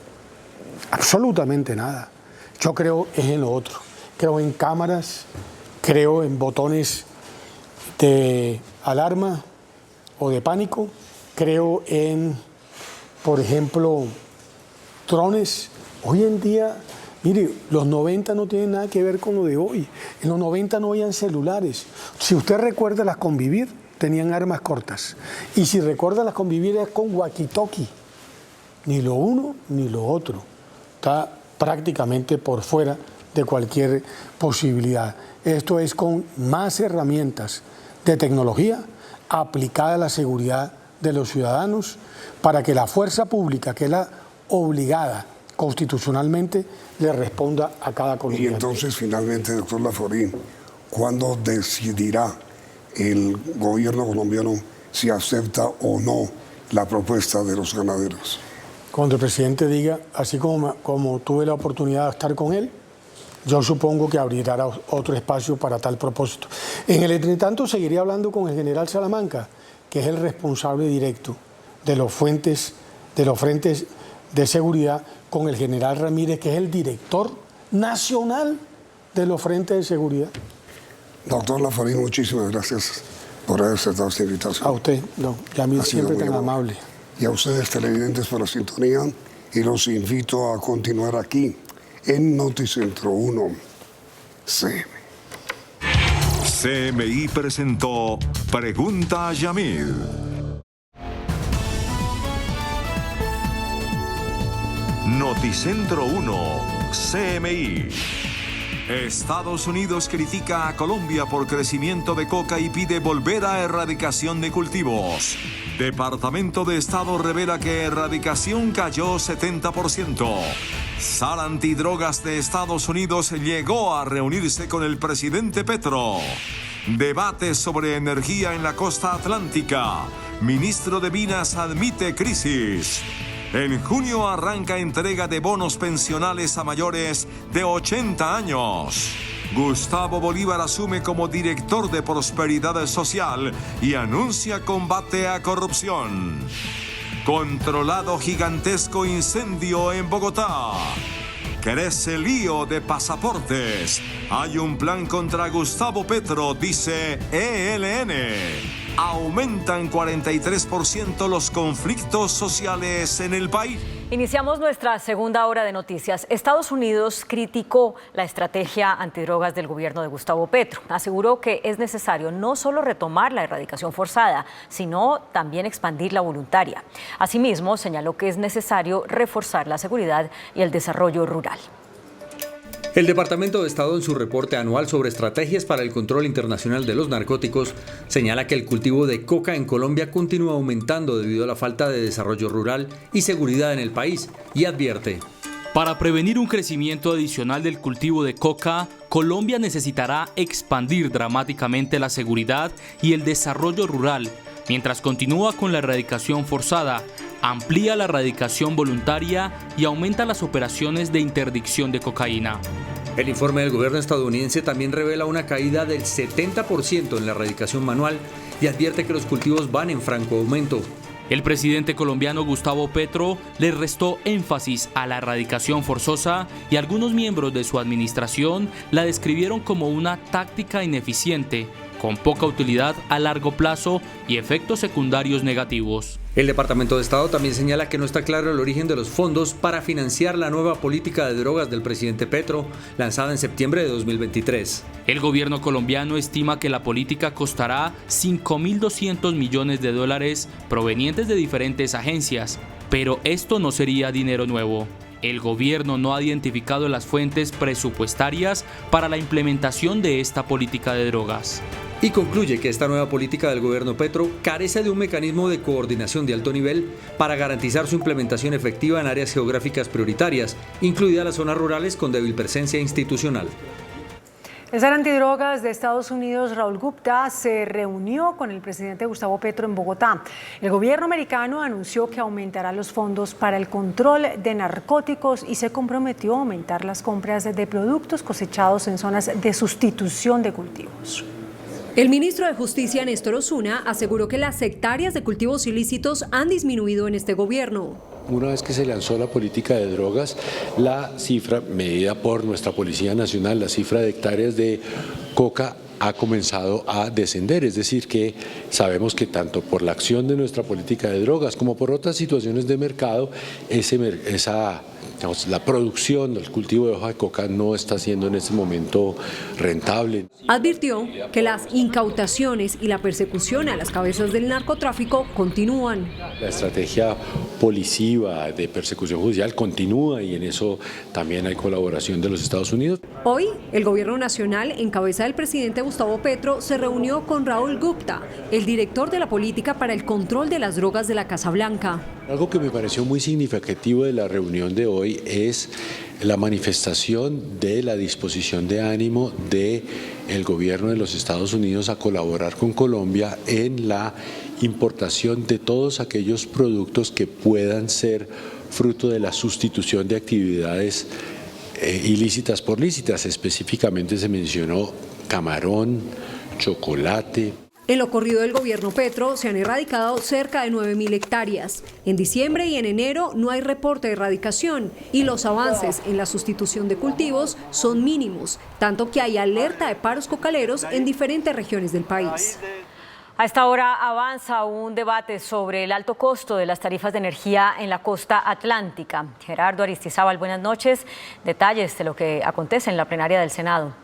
Absolutamente nada. Yo creo en lo otro. Creo en cámaras, creo en botones de alarma o de pánico, creo en, por ejemplo, drones. Hoy en día, mire, los 90 no tienen nada que ver con lo de hoy. En los 90 no habían celulares. Si usted recuerda las Convivir, tenían armas cortas. Y si recuerda las Convivir es con walkie-talkie. Ni lo uno ni lo otro. Está prácticamente por fuera de cualquier posibilidad. Esto es con más herramientas de tecnología aplicada a la seguridad de los ciudadanos para que la fuerza pública, que es la obligada constitucionalmente, le responda a cada colombiano. Y entonces, finalmente, doctor Laforín, ¿cuándo decidirá el gobierno colombiano si acepta o no la propuesta de los ganaderos? Cuando el presidente diga, así como tuve la oportunidad de estar con él, yo supongo que abrirá otro espacio para tal propósito. En el entretanto, seguiré hablando con el general Salamanca, que es el responsable directo de los frentes de seguridad, con el general Ramírez, que es el director nacional de los frentes de seguridad. Doctor Laforín, muchísimas gracias por haber aceptado esta invitación. A usted, no, y a mí siempre tan amable. Y a ustedes, televidentes, por la sintonía, y los invito a continuar aquí en Noticentro 1 CMI. CMI presentó Pregunta a Yamil. Noticentro 1 CMI. Estados Unidos critica a Colombia por crecimiento de coca y pide volver a erradicación de cultivos. Departamento de Estado revela que erradicación cayó 70%. Sala antidrogas de Estados Unidos llegó a reunirse con el presidente Petro. Debate sobre energía en la costa atlántica. Ministro de Minas admite crisis. En junio arranca entrega de bonos pensionales a mayores de 80 años. Gustavo Bolívar asume como director de Prosperidad Social y anuncia combate a corrupción. Controlado gigantesco incendio en Bogotá. Crece lío de pasaportes. Hay un plan contra Gustavo Petro, dice ELN. Aumentan 43% los conflictos sociales en el país. Iniciamos nuestra segunda hora de noticias. Estados Unidos criticó la estrategia antidrogas del gobierno de Gustavo Petro. Aseguró que es necesario no solo retomar la erradicación forzada, sino también expandir la voluntaria. Asimismo, señaló que es necesario reforzar la seguridad y el desarrollo rural. El Departamento de Estado, en su reporte anual sobre estrategias para el control internacional de los narcóticos, señala que el cultivo de coca en Colombia continúa aumentando debido a la falta de desarrollo rural y seguridad en el país, y advierte: Para prevenir un crecimiento adicional del cultivo de coca, Colombia necesitará expandir dramáticamente la seguridad y el desarrollo rural, mientras continúa con la erradicación forzada, amplía la erradicación voluntaria y aumenta las operaciones de interdicción de cocaína. El informe del gobierno estadounidense también revela una caída del 70% en la erradicación manual y advierte que los cultivos van en franco aumento. El presidente colombiano Gustavo Petro le restó énfasis a la erradicación forzosa y algunos miembros de su administración la describieron como una táctica ineficiente, con poca utilidad a largo plazo y efectos secundarios negativos. El Departamento de Estado también señala que no está claro el origen de los fondos para financiar la nueva política de drogas del presidente Petro, lanzada en septiembre de 2023. El gobierno colombiano estima que la política costará $5.200 millones provenientes de diferentes agencias, pero esto no sería dinero nuevo. El gobierno no ha identificado las fuentes presupuestarias para la implementación de esta política de drogas. Y concluye que esta nueva política del gobierno Petro carece de un mecanismo de coordinación de alto nivel para garantizar su implementación efectiva en áreas geográficas prioritarias, incluidas las zonas rurales con débil presencia institucional. El zar antidrogas de Estados Unidos, Raúl Gupta, se reunió con el presidente Gustavo Petro en Bogotá. El gobierno americano anunció que aumentará los fondos para el control de narcóticos y se comprometió a aumentar las compras de productos cosechados en zonas de sustitución de cultivos. El ministro de Justicia, Néstor Osuna, aseguró que las hectáreas de cultivos ilícitos han disminuido en este gobierno. Una vez que se lanzó la política de drogas, la cifra medida por nuestra Policía Nacional, la cifra de hectáreas de coca ha comenzado a descender, es decir que sabemos que tanto por la acción de nuestra política de drogas como por otras situaciones de mercado, la producción del cultivo de hoja de coca no está siendo en este momento rentable. Advirtió que las incautaciones y la persecución a las cabezas del narcotráfico continúan. La estrategia policiva de persecución judicial continúa y en eso también hay colaboración de los Estados Unidos. Hoy, el gobierno nacional, en cabeza del presidente Gustavo Petro, se reunió con Raúl Gupta, el director de la política para el control de las drogas de la Casa Blanca. Algo que me pareció muy significativo de la reunión de hoy es la manifestación de la disposición de ánimo del gobierno de los Estados Unidos a colaborar con Colombia en la importación de todos aquellos productos que puedan ser fruto de la sustitución de actividades ilícitas por lícitas. Específicamente se mencionó camarón, chocolate. En lo corrido del gobierno Petro se han erradicado cerca de 9.000 hectáreas. En diciembre y en enero no hay reporte de erradicación y los avances en la sustitución de cultivos son mínimos, tanto que hay alerta de paros cocaleros en diferentes regiones del país. A esta hora avanza un debate sobre el alto costo de las tarifas de energía en la costa atlántica. Gerardo Aristizábal, buenas noches. Detalles de lo que acontece en la plenaria del Senado.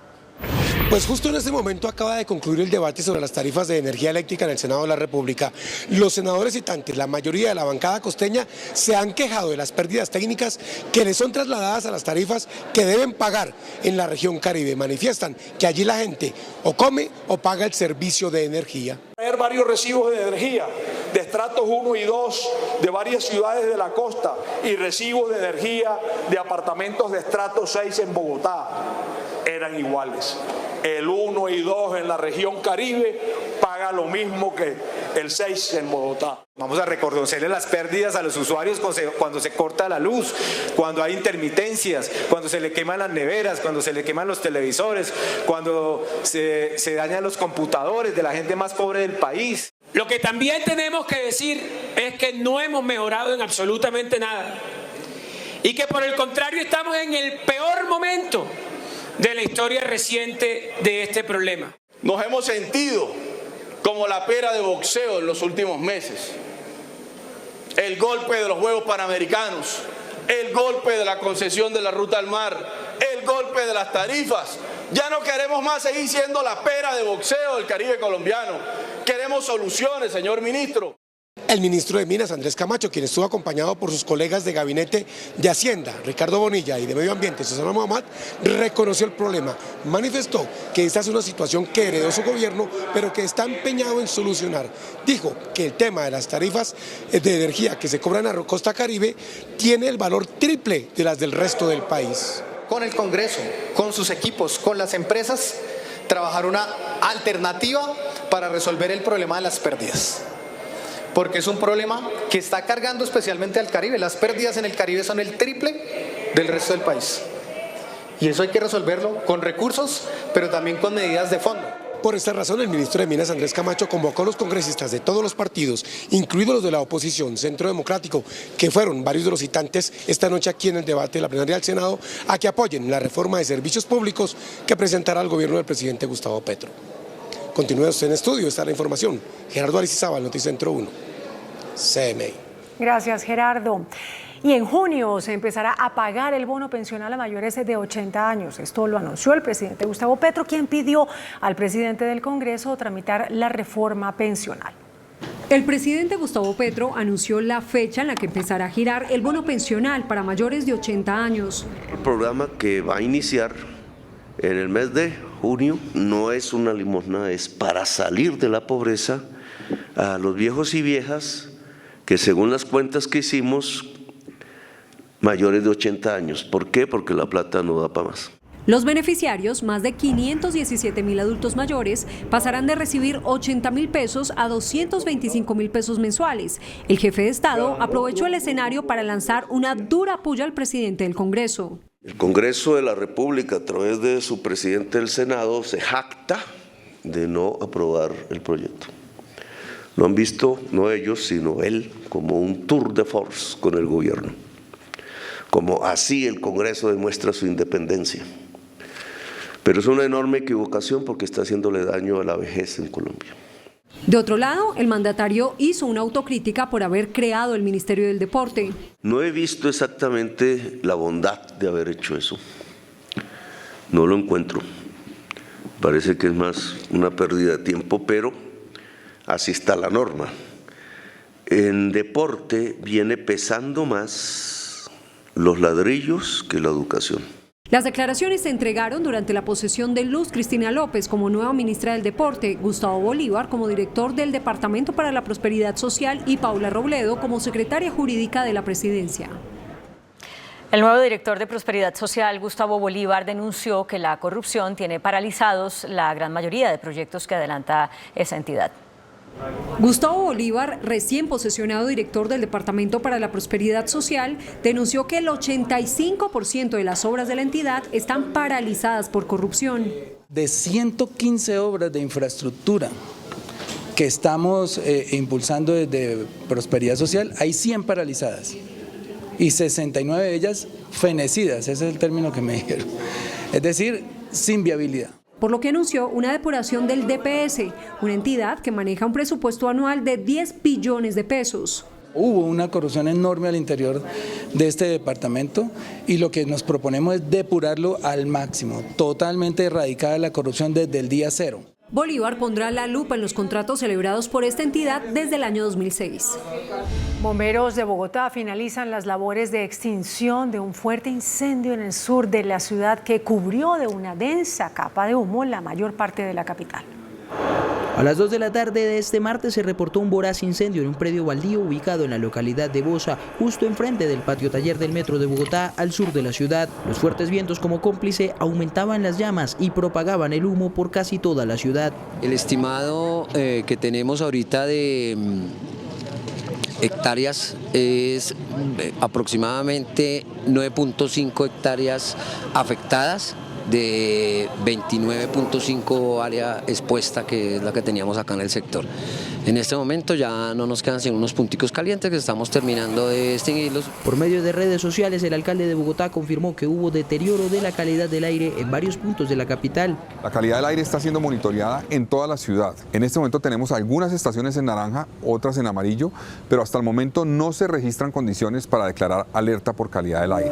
Pues justo en este momento acaba de concluir el debate sobre las tarifas de energía eléctrica en el Senado de la República. Los senadores citantes, la mayoría de la bancada costeña, se han quejado de las pérdidas técnicas que les son trasladadas a las tarifas que deben pagar en la región Caribe. Manifiestan que allí la gente o come o paga el servicio de energía. Traer varios recibos de energía de estratos 1 y 2 de varias ciudades de la costa y recibos de energía de apartamentos de estrato 6 en Bogotá eran iguales. El 1 y 2 en la región Caribe paga lo mismo que el 6 en Bogotá. Vamos a reconocerle las pérdidas a los usuarios cuando se corta la luz, cuando hay intermitencias, cuando se le queman las neveras, cuando se le queman los televisores, cuando se dañan los computadores de la gente más pobre del país. Lo que también tenemos que decir es que no hemos mejorado en absolutamente nada y que por el contrario estamos en el peor momento de la historia reciente de este problema. Nos hemos sentido como la pera de boxeo en los últimos meses. El golpe de los Juegos Panamericanos, el golpe de la concesión de la ruta al mar, el golpe de las tarifas. Ya no queremos más seguir siendo la pera de boxeo del Caribe colombiano. Queremos soluciones, señor ministro. El ministro de Minas, Andrés Camacho, quien estuvo acompañado por sus colegas de gabinete de Hacienda, Ricardo Bonilla, y de Medio Ambiente, Susana Muhammad, reconoció el problema. Manifestó que esta es una situación que heredó su gobierno, pero que está empeñado en solucionar. Dijo que el tema de las tarifas de energía que se cobran a Costa Caribe tiene el valor triple de las del resto del país. Con el Congreso, con sus equipos, con las empresas, trabajar una alternativa para resolver el problema de las pérdidas. Porque es un problema que está cargando especialmente al Caribe. Las pérdidas en el Caribe son el triple del resto del país. Y eso hay que resolverlo con recursos, pero también con medidas de fondo. Por esta razón, el ministro de Minas, Andrés Camacho, convocó a los congresistas de todos los partidos, incluidos los de la oposición, Centro Democrático, que fueron varios de los citantes esta noche aquí en el debate de la plenaria del Senado, a que apoyen la reforma de servicios públicos que presentará el gobierno del presidente Gustavo Petro. Continúe usted en estudio, está la información. Gerardo Aristizábal, Noticentro 1, CMI. Gracias, Gerardo. Y en junio se empezará a pagar el bono pensional a mayores de 80 años. Esto lo anunció el presidente Gustavo Petro, quien pidió al presidente del Congreso tramitar la reforma pensional. El presidente Gustavo Petro anunció la fecha en la que empezará a girar el bono pensional para mayores de 80 años. El programa que va a iniciar en el mes de junio no es una limosna, es para salir de la pobreza a los viejos y viejas que, según las cuentas que hicimos, mayores de 80 años. ¿Por qué? Porque la plata no da para más. Los beneficiarios, más de 517.000 adultos mayores, pasarán de recibir 80.000 pesos a 225.000 pesos mensuales. El jefe de Estado aprovechó el escenario para lanzar una dura puya al presidente del Congreso. El Congreso de la República, a través de su presidente del Senado, se jacta de no aprobar el proyecto. Lo han visto, no ellos, sino él, como un tour de force con el gobierno. Como así el Congreso demuestra su independencia. Pero es una enorme equivocación porque está haciéndole daño a la vejez en Colombia. De otro lado, el mandatario hizo una autocrítica por haber creado el Ministerio del Deporte. No he visto exactamente la bondad de haber hecho eso. No lo encuentro. Parece que es más una pérdida de tiempo, pero así está la norma. En deporte viene pesando más los ladrillos que la educación. Las declaraciones se entregaron durante la posesión de Luz Cristina López como nueva ministra del Deporte, Gustavo Bolívar como director del Departamento para la Prosperidad Social y Paula Robledo como secretaria jurídica de la presidencia. El nuevo director de Prosperidad Social, Gustavo Bolívar, denunció que la corrupción tiene paralizados la gran mayoría de proyectos que adelanta esa entidad. Gustavo Bolívar, recién posesionado director del Departamento para la Prosperidad Social, denunció que el 85% de las obras de la entidad están paralizadas por corrupción. De 115 obras de infraestructura que estamos impulsando desde Prosperidad Social, hay 100 paralizadas y 69 de ellas fenecidas, ese es el término que me dijeron, es decir, sin viabilidad. Por lo que anunció una depuración del DPS, una entidad que maneja un presupuesto anual de 10 billones de pesos. Hubo una corrupción enorme al interior de este departamento y lo que nos proponemos es depurarlo al máximo, totalmente erradicada la corrupción desde el día cero. Bolívar pondrá la lupa en los contratos celebrados por esta entidad desde el año 2006. Bomberos de Bogotá finalizan las labores de extinción de un fuerte incendio en el sur de la ciudad que cubrió de una densa capa de humo la mayor parte de la capital. A las 2 de la tarde de este martes se reportó un voraz incendio en un predio baldío ubicado en la localidad de Bosa, justo enfrente del patio taller del metro de Bogotá, al sur de la ciudad. Los fuertes vientos como cómplice aumentaban las llamas y propagaban el humo por casi toda la ciudad. El estimado que tenemos ahorita de hectáreas es aproximadamente 9.5 hectáreas afectadas, de 29.5 área expuesta, que es la que teníamos acá en el sector. En este momento ya no nos quedan sino unos punticos calientes que estamos terminando de extinguirlos. Por medio de redes sociales, el alcalde de Bogotá confirmó que hubo deterioro de la calidad del aire en varios puntos de la capital. La calidad del aire está siendo monitoreada en toda la ciudad. En este momento tenemos algunas estaciones en naranja, otras en amarillo, pero hasta el momento no se registran condiciones para declarar alerta por calidad del aire.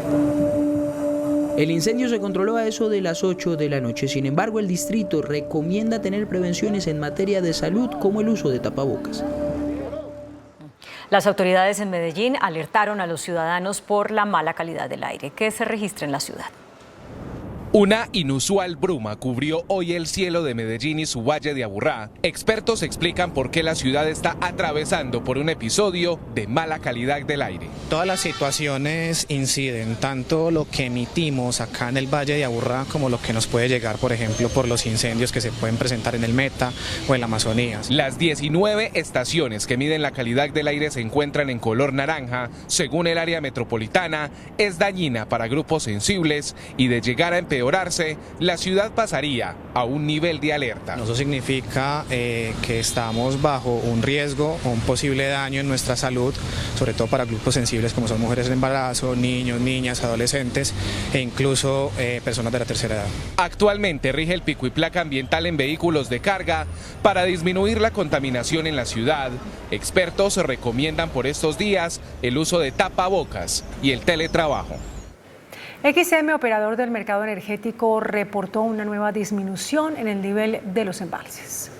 El incendio se controló a eso de las 8 de la noche. Sin embargo, el distrito recomienda tener prevenciones en materia de salud, como el uso de tapabocas. Las autoridades en Medellín alertaron a los ciudadanos por la mala calidad del aire que se registra en la ciudad. Una inusual bruma cubrió hoy el cielo de Medellín y su valle de Aburrá. Expertos explican por qué la ciudad está atravesando por un episodio de mala calidad del aire. Todas las situaciones inciden, tanto lo que emitimos acá en el valle de Aburrá como lo que nos puede llegar, por ejemplo, por los incendios que se pueden presentar en el Meta o en la Amazonía. Las 19 estaciones que miden la calidad del aire se encuentran en color naranja. Según el área metropolitana, es dañina para grupos sensibles y de llegar a empeorar, la ciudad pasaría a un nivel de alerta. Eso significa que estamos bajo un riesgo o un posible daño en nuestra salud, sobre todo para grupos sensibles como son mujeres en embarazo, niños, niñas, adolescentes e incluso personas de la tercera edad. Actualmente rige el pico y placa ambiental en vehículos de carga para disminuir la contaminación en la ciudad. Expertos recomiendan por estos días el uso de tapabocas y el teletrabajo. XM, operador del mercado energético, reportó una nueva disminución en el nivel de los embalses.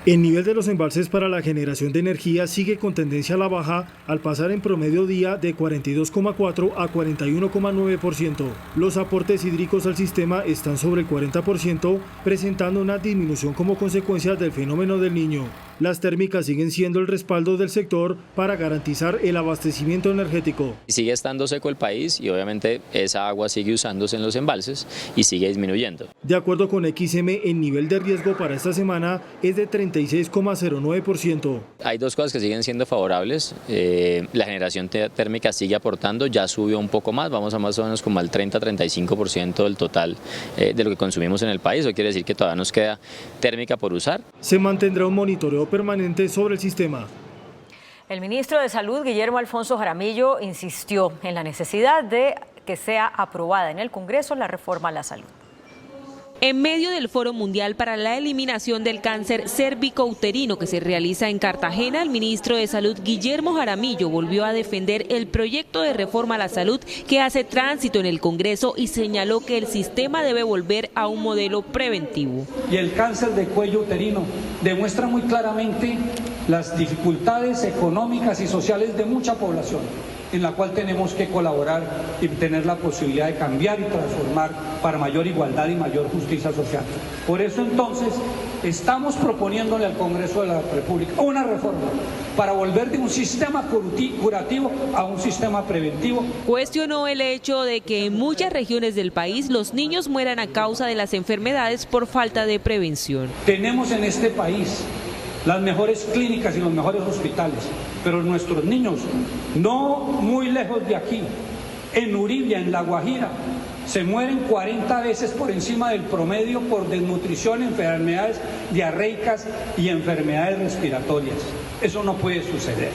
El nivel de los embalses para la generación de energía sigue con tendencia a la baja al pasar en promedio día de 42,4 a 41,9%. Los aportes hídricos al sistema están sobre el 40%, presentando una disminución como consecuencia del fenómeno del Niño. Las térmicas siguen siendo el respaldo del sector para garantizar el abastecimiento energético. Sigue estando seco el país y obviamente esa agua sigue usándose en los embalses y sigue disminuyendo. De acuerdo con XM, el nivel de riesgo para esta semana es de 36,09%. Hay dos cosas que siguen siendo favorables. La generación térmica sigue aportando, ya subió un poco más, vamos a más o menos como al 30-35% del total de lo que consumimos en el país. Eso quiere decir que todavía nos queda térmica por usar. Se mantendrá un monitoreo permanente sobre el sistema. El ministro de Salud, Guillermo Alfonso Jaramillo, insistió en la necesidad de que sea aprobada en el Congreso la reforma a la salud. En medio del Foro Mundial para la Eliminación del Cáncer Cérvico-Uterino que se realiza en Cartagena, el ministro de Salud, Guillermo Jaramillo, volvió a defender el proyecto de reforma a la salud que hace tránsito en el Congreso y señaló que el sistema debe volver a un modelo preventivo. Y el cáncer de cuello uterino demuestra muy claramente las dificultades económicas y sociales de mucha población, en la cual tenemos que colaborar y tener la posibilidad de cambiar y transformar para mayor igualdad y mayor justicia social. Por eso entonces estamos proponiéndole al Congreso de la República una reforma para volver de un sistema curativo a un sistema preventivo. Cuestionó el hecho de que en muchas regiones del país los niños mueran a causa de las enfermedades por falta de prevención. Tenemos en este país las mejores clínicas y los mejores hospitales, pero nuestros niños, no muy lejos de aquí, en Uribia, en La Guajira, se mueren 40 veces por encima del promedio por desnutrición, enfermedades diarreicas y enfermedades respiratorias. Eso no puede suceder.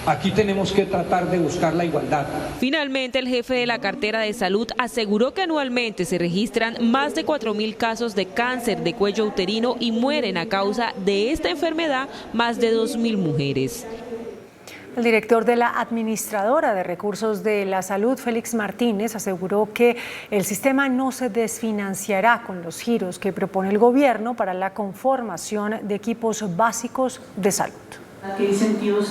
Aquí tenemos que tratar de buscar la igualdad. Finalmente, el jefe de la cartera de salud aseguró que anualmente se registran más de 4.000 casos de cáncer de cuello uterino y mueren a causa de esta enfermedad más de 2.000 mujeres. El director de la Administradora de Recursos de la Salud, Félix Martínez, aseguró que el sistema no se desfinanciará con los giros que propone el gobierno para la conformación de equipos básicos de salud.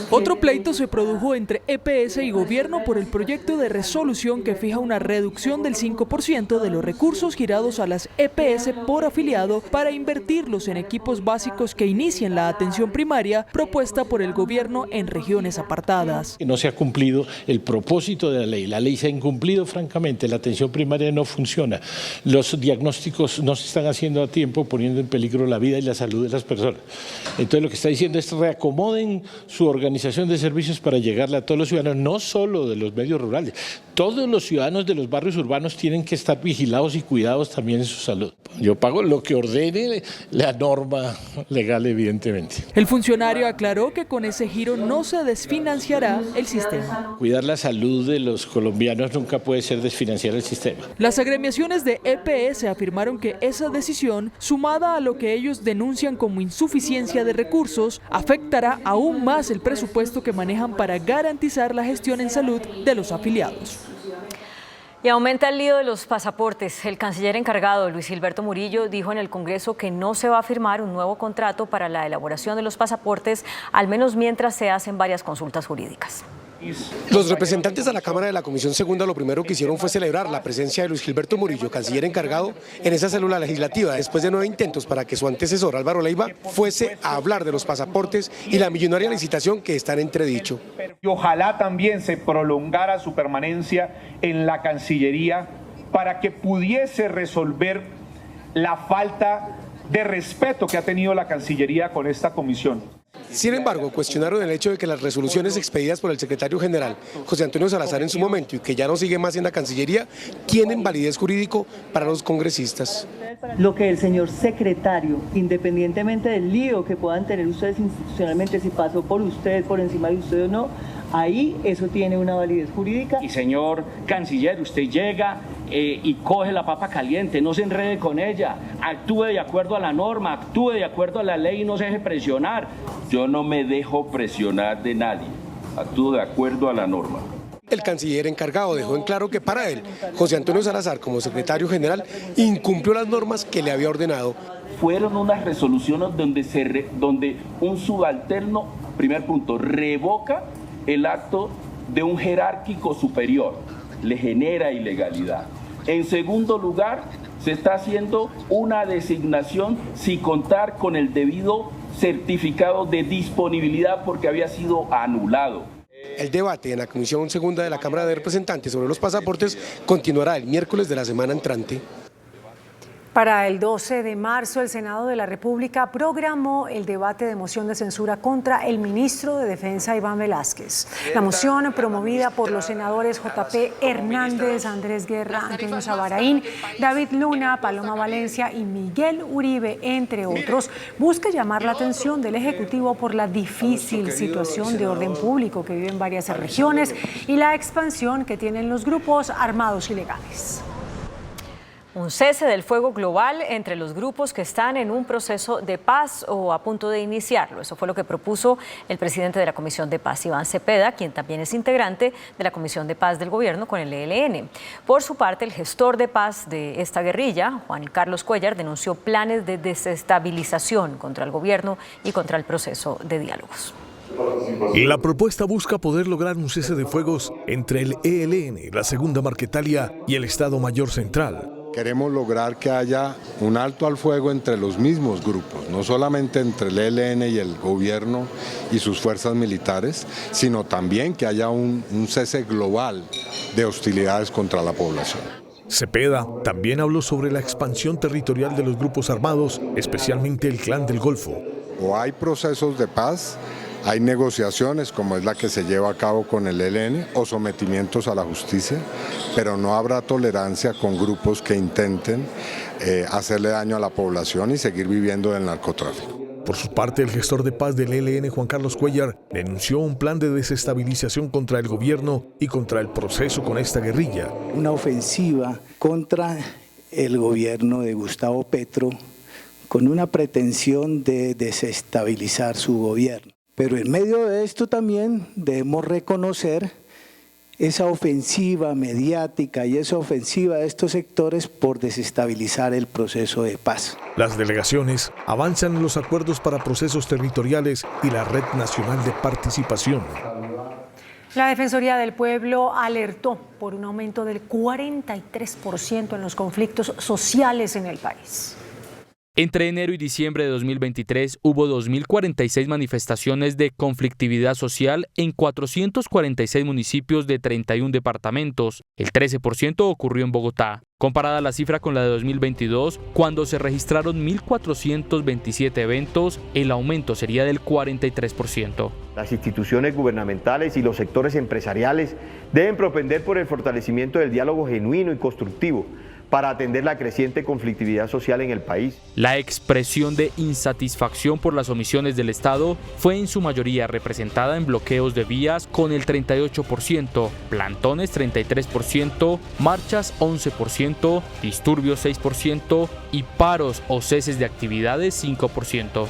Otro pleito se produjo entre EPS y gobierno por el proyecto de resolución que fija una reducción del 5% de los recursos girados a las EPS por afiliado para invertirlos en equipos básicos que inicien la atención primaria propuesta por el gobierno en regiones apartadas. No se ha cumplido el propósito de la ley se ha incumplido francamente, la atención primaria no funciona, los diagnósticos no se están haciendo a tiempo poniendo en peligro la vida y la salud de las personas. Entonces lo que está diciendo es reacomoden su organización de servicios para llegarle a todos los ciudadanos, no solo de los medios rurales, todos los ciudadanos de los barrios urbanos tienen que estar vigilados y cuidados también en su salud. Yo pago lo que ordene la norma legal, evidentemente. El funcionario aclaró que con ese giro no se desfinanciará el sistema. Cuidar la salud de los colombianos nunca puede ser desfinanciar el sistema. Las agremiaciones de EPS afirmaron que esa decisión, sumada a lo que ellos denuncian como insuficiencia de recursos, afectará aún más el presupuesto que manejan para garantizar la gestión en salud de los afiliados. Y aumenta el lío de los pasaportes. El canciller encargado, Luis Gilberto Murillo, dijo en el Congreso que no se va a firmar un nuevo contrato para la elaboración de los pasaportes, al menos mientras se hacen varias consultas jurídicas. Los representantes de la Cámara de la Comisión Segunda lo primero que hicieron fue celebrar la presencia de Luis Gilberto Murillo, canciller encargado, en esa célula legislativa, después de 9 intentos para que su antecesor Álvaro Leiva fuese a hablar de los pasaportes y la millonaria licitación que está en entredicho. Y ojalá también se prolongara su permanencia en la Cancillería para que pudiese resolver la falta de respeto que ha tenido la Cancillería con esta comisión. Sin embargo, cuestionaron el hecho de que las resoluciones expedidas por el secretario general, José Antonio Salazar, en su momento, y que ya no sigue más en la Cancillería, tienen validez jurídico para los congresistas. Lo que el señor secretario, independientemente del lío que puedan tener ustedes institucionalmente, si pasó por usted, por encima de usted o no, ahí eso tiene una validez jurídica. Y señor canciller, usted llega y coge la papa caliente, no se enrede con ella, actúe de acuerdo a la norma, actúe de acuerdo a la ley y no se deje presionar. Yo no me dejo presionar de nadie, actúo de acuerdo a la norma. El canciller encargado dejó en claro que para él, José Antonio Salazar, como secretario general, incumplió las normas que le había ordenado. Fueron unas resoluciones donde un subalterno, primer punto, revoca el acto de un jerárquico superior, le genera ilegalidad. En segundo lugar, se está haciendo una designación sin contar con el debido certificado de disponibilidad porque había sido anulado. El debate en la Comisión Segunda de la Cámara de Representantes sobre los pasaportes continuará el miércoles de la semana entrante. Para el 12 de marzo, el Senado de la República programó el debate de moción de censura contra el ministro de Defensa, Iván Velázquez. La moción, promovida por los senadores J.P. Hernández, Andrés Guerra, Antonio Sabaraín, David Luna, Paloma Valencia y Miguel Uribe, entre otros, busca llamar la atención del Ejecutivo por la difícil situación de orden público que viven varias regiones y la expansión que tienen los grupos armados ilegales. Un cese del fuego global entre los grupos que están en un proceso de paz o a punto de iniciarlo. Eso fue lo que propuso el presidente de la Comisión de Paz, Iván Cepeda, quien también es integrante de la Comisión de Paz del Gobierno con el ELN. Por su parte, el gestor de paz de esta guerrilla, Juan Carlos Cuellar, denunció planes de desestabilización contra el gobierno y contra el proceso de diálogos. La propuesta busca poder lograr un cese de fuegos entre el ELN, la Segunda Marquetalia y el Estado Mayor Central. Queremos lograr que haya un alto al fuego entre los mismos grupos, no solamente entre el ELN y el gobierno y sus fuerzas militares, sino también que haya un cese global de hostilidades contra la población. Cepeda también habló sobre la expansión territorial de los grupos armados, especialmente el Clan del Golfo. O hay procesos de paz, hay negociaciones como es la que se lleva a cabo con el ELN o sometimientos a la justicia, pero no habrá tolerancia con grupos que intenten hacerle daño a la población y seguir viviendo del narcotráfico. Por su parte, el gestor de paz del ELN, Juan Carlos Cuellar, denunció un plan de desestabilización contra el gobierno y contra el proceso con esta guerrilla. Una ofensiva contra el gobierno de Gustavo Petro con una pretensión de desestabilizar su gobierno. Pero en medio de esto también debemos reconocer esa ofensiva mediática y esa ofensiva de estos sectores por desestabilizar el proceso de paz. Las delegaciones avanzan en los acuerdos para procesos territoriales y la Red Nacional de Participación. La Defensoría del Pueblo alertó por un aumento del 43% en los conflictos sociales en el país. Entre enero y diciembre de 2023 hubo 2.046 manifestaciones de conflictividad social en 446 municipios de 31 departamentos. El 13% ocurrió en Bogotá. Comparada la cifra con la de 2022, cuando se registraron 1.427 eventos, el aumento sería del 43%. Las instituciones gubernamentales y los sectores empresariales deben propender por el fortalecimiento del diálogo genuino y constructivo para atender la creciente conflictividad social en el país. La expresión de insatisfacción por las omisiones del Estado fue en su mayoría representada en bloqueos de vías con el 38%, plantones 33%, marchas 11%, disturbios 6% y paros o ceses de actividades 5%.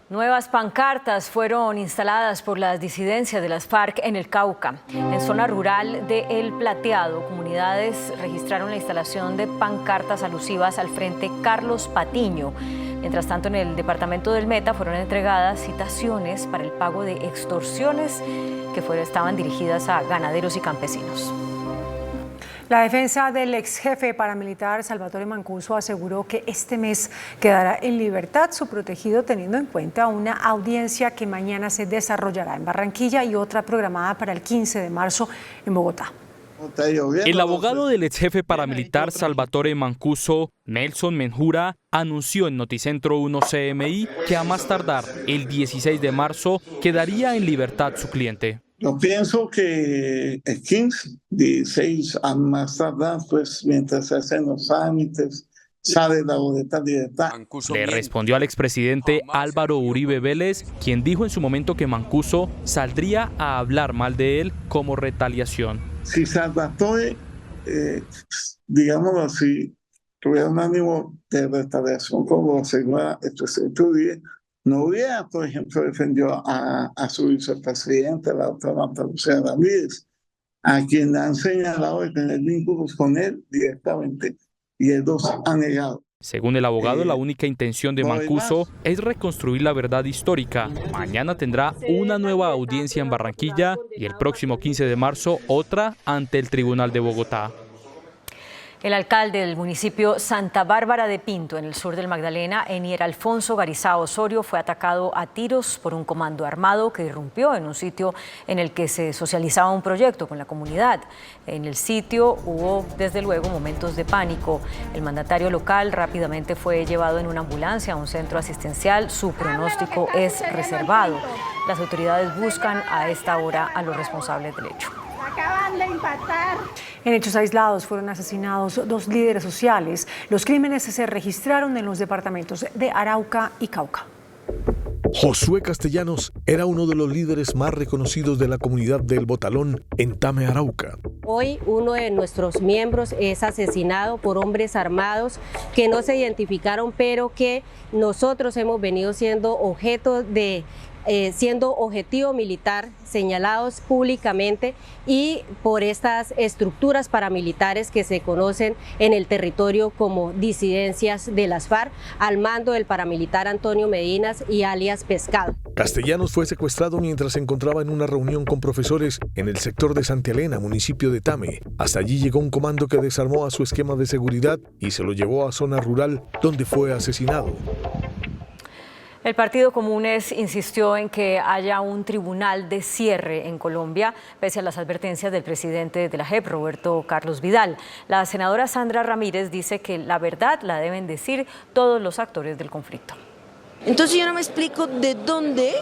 Nuevas pancartas fueron instaladas por las disidencias de las FARC en el Cauca. En zona rural de El Plateado, comunidades registraron la instalación de pancartas alusivas al Frente Carlos Patiño. Mientras tanto, en el departamento del Meta fueron entregadas citaciones para el pago de extorsiones que estaban dirigidas a ganaderos y campesinos. La defensa del ex jefe paramilitar Salvatore Mancuso aseguró que este mes quedará en libertad su protegido, teniendo en cuenta una audiencia que mañana se desarrollará en Barranquilla y otra programada para el 15 de marzo en Bogotá. El abogado del ex jefe paramilitar Salvatore Mancuso, Nelson Menjura, anunció en Noticentro 1 CMI que a más tardar el 16 de marzo quedaría en libertad su cliente. Yo pienso que el 15, 16 a más tardar, pues mientras se hacen los trámites, sale la boleta de libertad. Le respondió al expresidente Álvaro Uribe Vélez, quien dijo en su momento que Mancuso saldría a hablar mal de él como retaliación. Si Salvatore, digámoslo así, tuviera un ánimo de retaliación como asegura el presidente Uribe, no hubiera, por ejemplo, defendido a su vicepresidente, la doctora Marta Lucía Ramírez, a quien han señalado de tener vínculos con él directamente, y él los ha negado. Según el abogado, la única intención de Mancuso es reconstruir la verdad histórica. Mañana tendrá una nueva audiencia en Barranquilla y el próximo 15 de marzo otra ante el Tribunal de Bogotá. El alcalde del municipio Santa Bárbara de Pinto, en el sur del Magdalena, Enier Alfonso Garizá Osorio, fue atacado a tiros por un comando armado que irrumpió en un sitio en el que se socializaba un proyecto con la comunidad. En el sitio hubo, desde luego, momentos de pánico. El mandatario local rápidamente fue llevado en una ambulancia a un centro asistencial. Su pronóstico es reservado. Las autoridades buscan a esta hora a los responsables del hecho. Acaban de impactar. En hechos aislados fueron asesinados 2 líderes sociales. Los crímenes se registraron en los departamentos de Arauca y Cauca. Josué Castellanos era uno de los líderes más reconocidos de la comunidad del Botalón en Tame, Arauca. Hoy uno de nuestros miembros es asesinado por hombres armados que no se identificaron, pero que nosotros hemos venido siendo objeto de siendo objetivo militar, señalados públicamente y por estas estructuras paramilitares que se conocen en el territorio como disidencias de las FARC, al mando del paramilitar Antonio Medinas y alias Pescado. Castellanos fue secuestrado mientras se encontraba en una reunión con profesores en el sector de Santa Elena, municipio de Tame. Hasta allí llegó un comando que desarmó a su esquema de seguridad y se lo llevó a zona rural, donde fue asesinado. El Partido Comunes insistió en que haya un tribunal de cierre en Colombia, pese a las advertencias del presidente de la JEP, Roberto Carlos Vidal. La senadora Sandra Ramírez dice que la verdad la deben decir todos los actores del conflicto. Entonces yo no me explico de dónde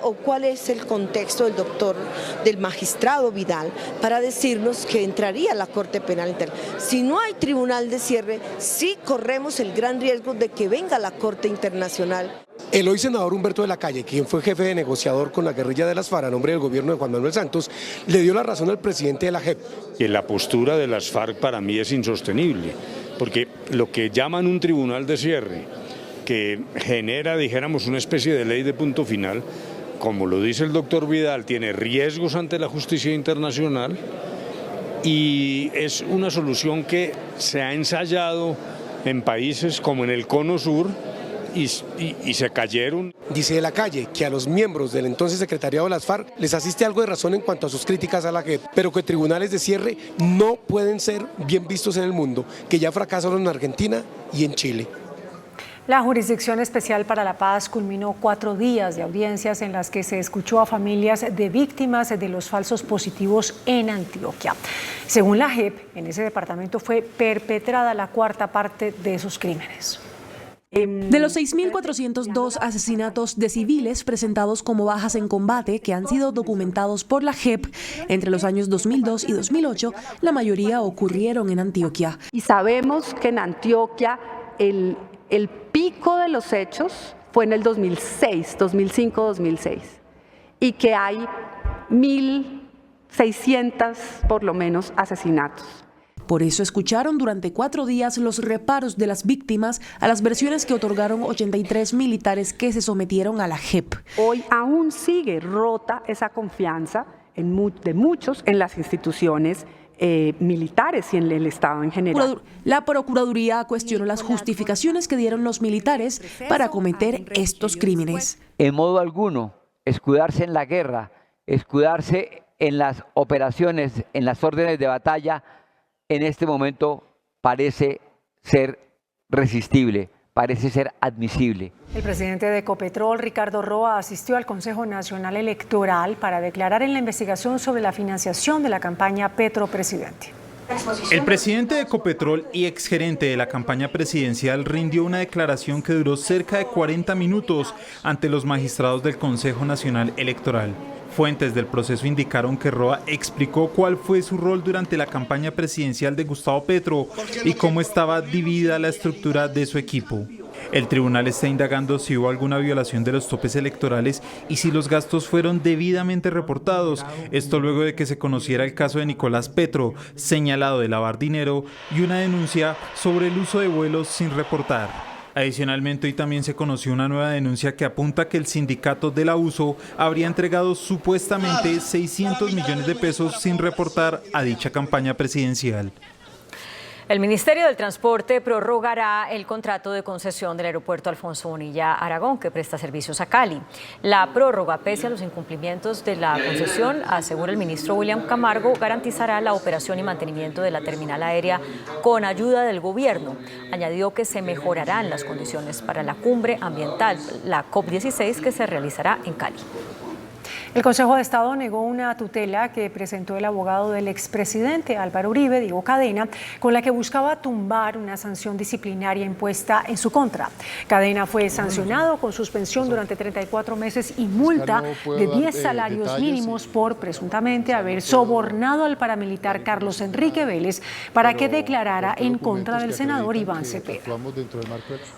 o cuál es el contexto del magistrado Vidal para decirnos que entraría a la Corte Penal Internacional. Si no hay tribunal de cierre, sí corremos el gran riesgo de que venga la Corte Internacional. El hoy senador Humberto de la Calle, quien fue jefe de negociador con la guerrilla de las FARC a nombre del gobierno de Juan Manuel Santos, le dio la razón al presidente de la JEP. Y la postura de las FARC para mí es insostenible, porque lo que llaman un tribunal de cierre, que genera, dijéramos, una especie de ley de punto final, como lo dice el doctor Vidal, tiene riesgos ante la justicia internacional y es una solución que se ha ensayado en países como en el Cono Sur y se cayeron. Dice de la Calle que a los miembros del entonces secretariado de las FARC les asiste algo de razón en cuanto a sus críticas a la JEP, pero que tribunales de cierre no pueden ser bien vistos en el mundo, que ya fracasaron en Argentina y en Chile. La Jurisdicción Especial para la Paz culminó 4 días de audiencias en las que se escuchó a familias de víctimas de los falsos positivos en Antioquia. Según la JEP, en ese departamento fue perpetrada la 4ª parte de esos crímenes. De los 6.402 asesinatos de civiles presentados como bajas en combate que han sido documentados por la JEP entre los años 2002 y 2008, la mayoría ocurrieron en Antioquia. Y sabemos que en Antioquia el pico de los hechos fue en el 2006, 2005-2006, y que hay 1.600 por lo menos asesinatos. Por eso escucharon durante 4 días los reparos de las víctimas a las versiones que otorgaron 83 militares que se sometieron a la JEP. Hoy aún sigue rota esa confianza de muchos en las instituciones militares y en el Estado en general. La Procuraduría cuestionó las justificaciones que dieron los militares para cometer estos crímenes. En modo alguno, escudarse en la guerra, escudarse en las operaciones, en las órdenes de batalla, en este momento parece ser resistible, parece ser admisible. El presidente de Ecopetrol, Ricardo Roa, asistió al Consejo Nacional Electoral para declarar en la investigación sobre la financiación de la campaña Petro Presidente. El presidente de Ecopetrol y exgerente de la campaña presidencial rindió una declaración que duró cerca de 40 minutos ante los magistrados del Consejo Nacional Electoral. Fuentes del proceso indicaron que Roa explicó cuál fue su rol durante la campaña presidencial de Gustavo Petro y cómo estaba dividida la estructura de su equipo. El tribunal está indagando si hubo alguna violación de los topes electorales y si los gastos fueron debidamente reportados. Esto luego de que se conociera el caso de Nicolás Petro, señalado de lavar dinero, y una denuncia sobre el uso de vuelos sin reportar. Adicionalmente, hoy también se conoció una nueva denuncia que apunta que el sindicato del abuso habría entregado supuestamente 600 millones de pesos sin reportar a dicha campaña presidencial. El Ministerio del Transporte prorrogará el contrato de concesión del aeropuerto Alfonso Bonilla Aragón, que presta servicios a Cali. La prórroga, pese a los incumplimientos de la concesión, asegura el ministro William Camargo, garantizará la operación y mantenimiento de la terminal aérea con ayuda del gobierno. Añadió que se mejorarán las condiciones para la cumbre ambiental, la COP16, que se realizará en Cali. El Consejo de Estado negó una tutela que presentó el abogado del expresidente Álvaro Uribe, Diego Cadena, con la que buscaba tumbar una sanción disciplinaria impuesta en su contra. Cadena fue sancionado con suspensión durante 34 meses y multa de 10 salarios mínimos por presuntamente haber sobornado al paramilitar Carlos Enrique Vélez para que declarara en contra del senador Iván Cepeda.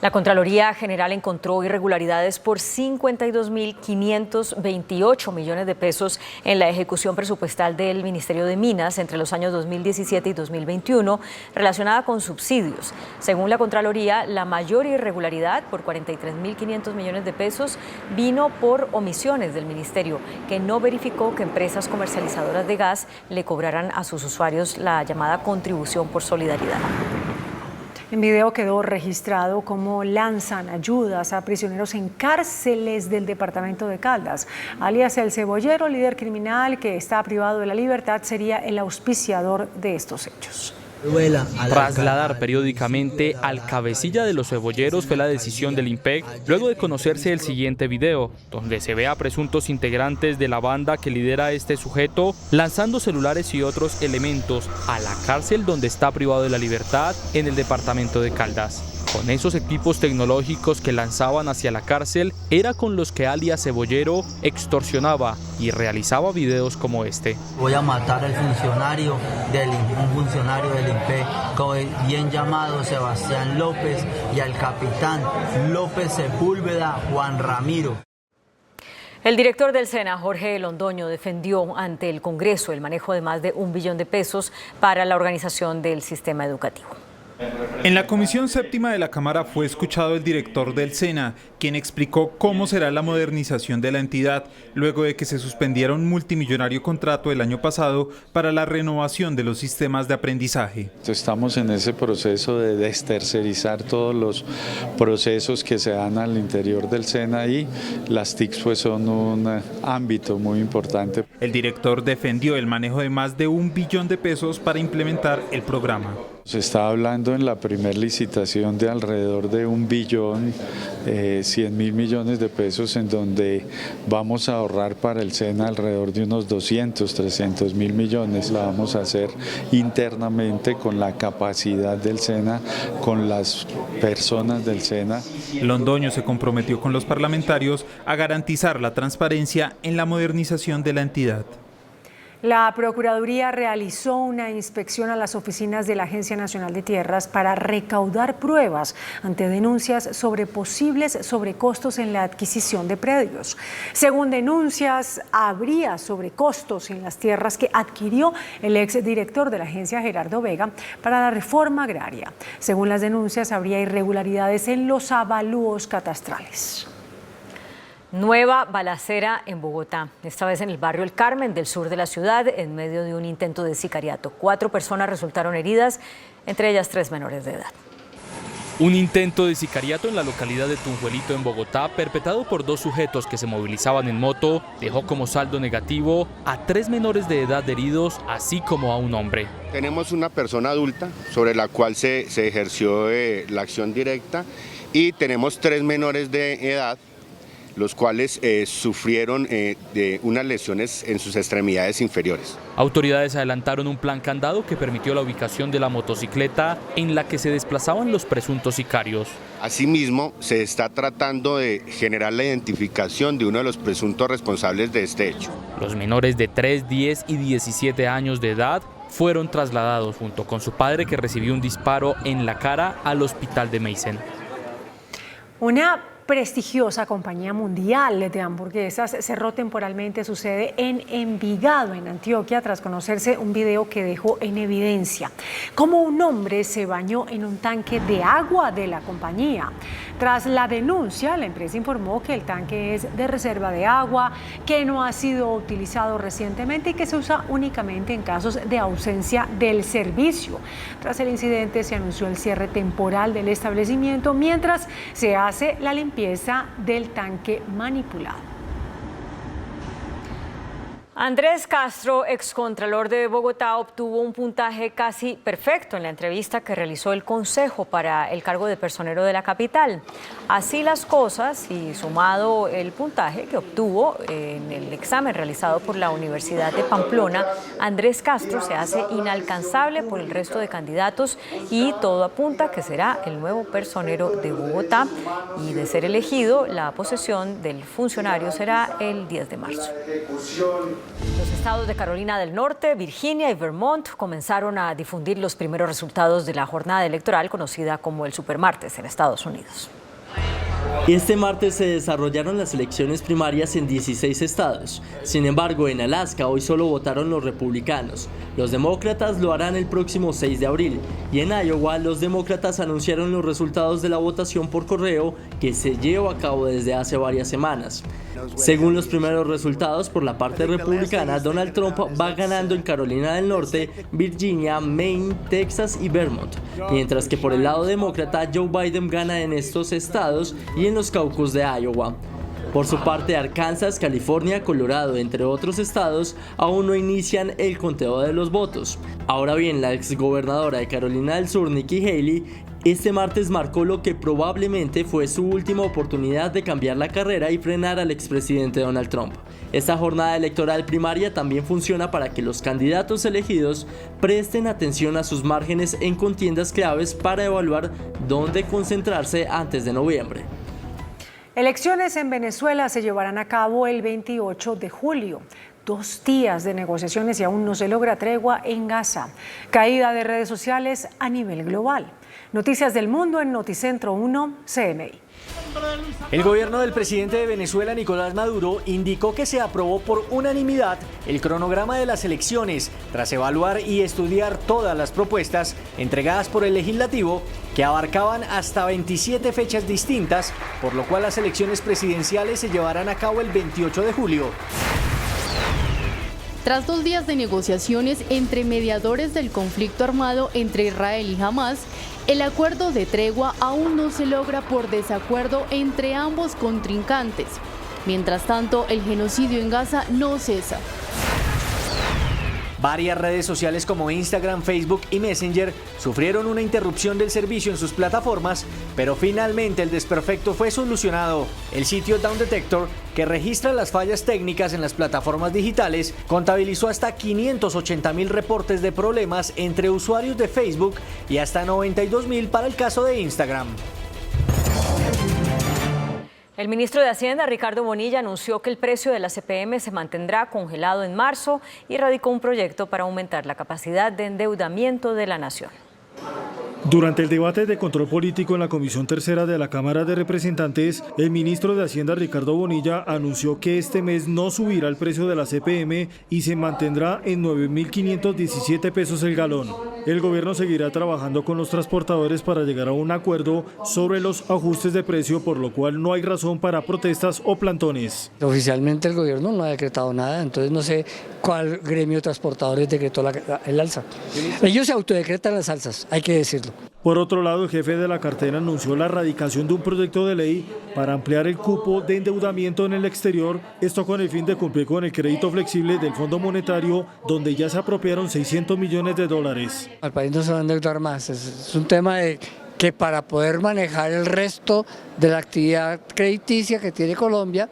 La Contraloría General encontró irregularidades por 52.528 millones de pesos en la ejecución presupuestal del Ministerio de Minas entre los años 2017 y 2021 relacionada con subsidios. Según la Contraloría, la mayor irregularidad, por 43.500 millones de pesos, vino por omisiones del Ministerio, que no verificó que empresas comercializadoras de gas le cobraran a sus usuarios la llamada contribución por solidaridad. En video quedó registrado cómo lanzan ayudas a prisioneros en cárceles del departamento de Caldas. Alias El Cebollero, líder criminal que está privado de la libertad, sería el auspiciador de estos hechos. Trasladar periódicamente al cabecilla de los cebolleros fue la decisión del IMPEC luego de conocerse el siguiente video, donde se ve a presuntos integrantes de la banda que lidera este sujeto lanzando celulares y otros elementos a la cárcel donde está privado de la libertad en el departamento de Caldas. Con esos equipos tecnológicos que lanzaban hacia la cárcel, era con los que alias Cebollero extorsionaba y realizaba videos como este. Voy a matar al funcionario un funcionario del INPE, bien llamado Sebastián López, y al capitán López Sepúlveda Juan Ramiro. El director del SENA, Jorge Londoño, defendió ante el Congreso el manejo de más de $1 billón para la organización del sistema educativo. En la Comisión Séptima de la Cámara fue escuchado el director del SENA, quien explicó cómo será la modernización de la entidad, luego de que se suspendiera un multimillonario contrato el año pasado para la renovación de los sistemas de aprendizaje. Estamos en ese proceso de destercerizar todos los procesos que se dan al interior del SENA y las TICs pues son un ámbito muy importante. El director defendió el manejo de más de $1 billón para implementar el programa. Se está hablando en la primera licitación de alrededor de $1.100.000 millones en donde vamos a ahorrar para el SENA alrededor de unos 300 mil millones. La vamos a hacer internamente con la capacidad del SENA, con las personas del SENA. Londoño se comprometió con los parlamentarios a garantizar la transparencia en la modernización de la entidad. La Procuraduría realizó una inspección a las oficinas de la Agencia Nacional de Tierras para recaudar pruebas ante denuncias sobre posibles sobrecostos en la adquisición de predios. Según denuncias, habría sobrecostos en las tierras que adquirió el exdirector de la agencia, Gerardo Vega, para la reforma agraria. Según las denuncias, habría irregularidades en los avalúos catastrales. Nueva balacera en Bogotá, esta vez en el barrio El Carmen del sur de la ciudad, en medio de un intento de sicariato. 4 personas resultaron heridas, entre ellas 3 menores de edad. Un intento de sicariato en la localidad de Tunjuelito, en Bogotá, perpetrado por 2 sujetos que se movilizaban en moto, dejó como saldo negativo a 3 menores de edad heridos, así como a un hombre. Tenemos una persona adulta sobre la cual se ejerció la acción directa y tenemos 3 menores de edad, los cuales sufrieron de unas lesiones en sus extremidades inferiores. Autoridades adelantaron un plan candado que permitió la ubicación de la motocicleta en la que se desplazaban los presuntos sicarios. Asimismo, se está tratando de generar la identificación de uno de los presuntos responsables de este hecho. Los menores de 3, 10 y 17 años de edad fueron trasladados junto con su padre, que recibió un disparo en la cara, al hospital de Meissen. Una prestigiosa compañía mundial de hamburguesas cerró temporalmente su sede en Envigado, en Antioquia, tras conocerse un video que dejó en evidencia cómo un hombre se bañó en un tanque de agua de la compañía. Tras la denuncia, la empresa informó que el tanque es de reserva de agua, que no ha sido utilizado recientemente y que se usa únicamente en casos de ausencia del servicio. Tras el incidente, se anunció el cierre temporal del establecimiento mientras se hace la limpieza del tanque manipulado. Andrés Castro, excontralor de Bogotá, obtuvo un puntaje casi perfecto en la entrevista que realizó el Consejo para el cargo de personero de la capital. Así las cosas, y sumado el puntaje que obtuvo en el examen realizado por la Universidad de Pamplona, Andrés Castro se hace inalcanzable por el resto de candidatos y todo apunta que será el nuevo personero de Bogotá, y de ser elegido, la posesión del funcionario será el 10 de marzo. Los estados de Carolina del Norte, Virginia y Vermont comenzaron a difundir los primeros resultados de la jornada electoral conocida como el Supermartes en Estados Unidos. Este martes se desarrollaron las elecciones primarias en 16 estados. Sin embargo, en Alaska hoy solo votaron los republicanos. Los demócratas lo harán el próximo 6 de abril. Y en Iowa, los demócratas anunciaron los resultados de la votación por correo que se lleva a cabo desde hace varias semanas. Según los primeros resultados, por la parte republicana, Donald Trump va ganando en Carolina del Norte, Virginia, Maine, Texas y Vermont, mientras que por el lado demócrata, Joe Biden gana en estos estados y en los caucus de Iowa. Por su parte, Arkansas, California, Colorado, entre otros estados, aún no inician el conteo de los votos. Ahora bien, la exgobernadora de Carolina del Sur, Nikki Haley, este martes marcó lo que probablemente fue su última oportunidad de cambiar la carrera y frenar al expresidente Donald Trump. Esta jornada electoral primaria también funciona para que los candidatos elegidos presten atención a sus márgenes en contiendas claves para evaluar dónde concentrarse antes de noviembre. Elecciones en Venezuela se llevarán a cabo el 28 de julio. 2 días de negociaciones y aún no se logra tregua en Gaza. Caída de redes sociales a nivel global. Noticias del mundo en Noticentro 1 CMI. El gobierno del presidente de Venezuela, Nicolás Maduro, indicó que se aprobó por unanimidad el cronograma de las elecciones, tras evaluar y estudiar todas las propuestas entregadas por el legislativo, que abarcaban hasta 27 fechas distintas, por lo cual las elecciones presidenciales se llevarán a cabo el 28 de julio. Tras 2 días de negociaciones entre mediadores del conflicto armado entre Israel y Hamas, el acuerdo de tregua aún no se logra por desacuerdo entre ambos contrincantes. Mientras tanto, el genocidio en Gaza no cesa. Varias redes sociales como Instagram, Facebook y Messenger sufrieron una interrupción del servicio en sus plataformas, pero finalmente el desperfecto fue solucionado. El sitio Down Detector, que registra las fallas técnicas en las plataformas digitales, contabilizó hasta 580.000 reportes de problemas entre usuarios de Facebook y hasta 92.000 para el caso de Instagram. El ministro de Hacienda, Ricardo Bonilla, anunció que el precio de la CPM se mantendrá congelado en marzo y radicó un proyecto para aumentar la capacidad de endeudamiento de la nación. Durante el debate de control político en la Comisión Tercera de la Cámara de Representantes, el ministro de Hacienda, Ricardo Bonilla, anunció que este mes no subirá el precio de la CPM y se mantendrá en 9.517 pesos el galón. El gobierno seguirá trabajando con los transportadores para llegar a un acuerdo sobre los ajustes de precio, por lo cual no hay razón para protestas o plantones. Oficialmente el gobierno no ha decretado nada, entonces no sé cuál gremio de transportadores decretó el alza. Ellos se autodecretan las alzas, hay que decirlo. Por otro lado, el jefe de la cartera anunció la radicación de un proyecto de ley para ampliar el cupo de endeudamiento en el exterior, esto con el fin de cumplir con el crédito flexible del Fondo Monetario, donde ya se apropiaron $600 millones. Al país no se va a endeudar más, es un tema de que para poder manejar el resto de la actividad crediticia que tiene Colombia,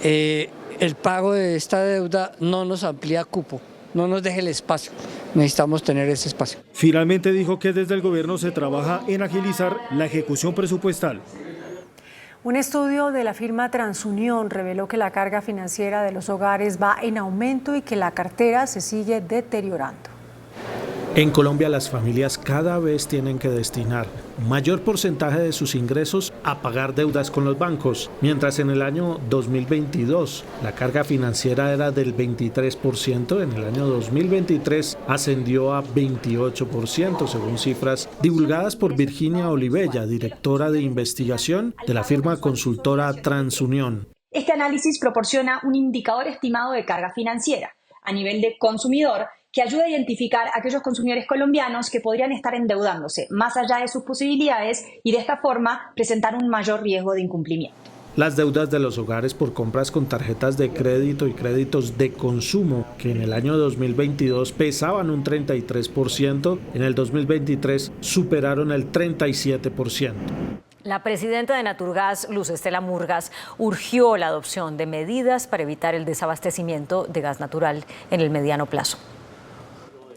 el pago de esta deuda no nos amplía cupo, no nos deje el espacio. Necesitamos tener ese espacio. Finalmente dijo que desde el gobierno se trabaja en agilizar la ejecución presupuestal. Un estudio de la firma TransUnión reveló que la carga financiera de los hogares va en aumento y que la cartera se sigue deteriorando. En Colombia, las familias cada vez tienen que destinar un mayor porcentaje de sus ingresos a pagar deudas con los bancos, mientras en el año 2022 la carga financiera era del 23%, en el año 2023 ascendió a 28%, según cifras divulgadas por Virginia Olivella, directora de investigación de la firma consultora TransUnión. Este análisis proporciona un indicador estimado de carga financiera a nivel de consumidor que ayuda a identificar a aquellos consumidores colombianos que podrían estar endeudándose más allá de sus posibilidades y de esta forma presentar un mayor riesgo de incumplimiento. Las deudas de los hogares por compras con tarjetas de crédito y créditos de consumo, que en el año 2022 pesaban un 33%, en el 2023 superaron el 37%. La presidenta de Naturgas, Luz Estela Murgas, urgió la adopción de medidas para evitar el desabastecimiento de gas natural en el mediano plazo.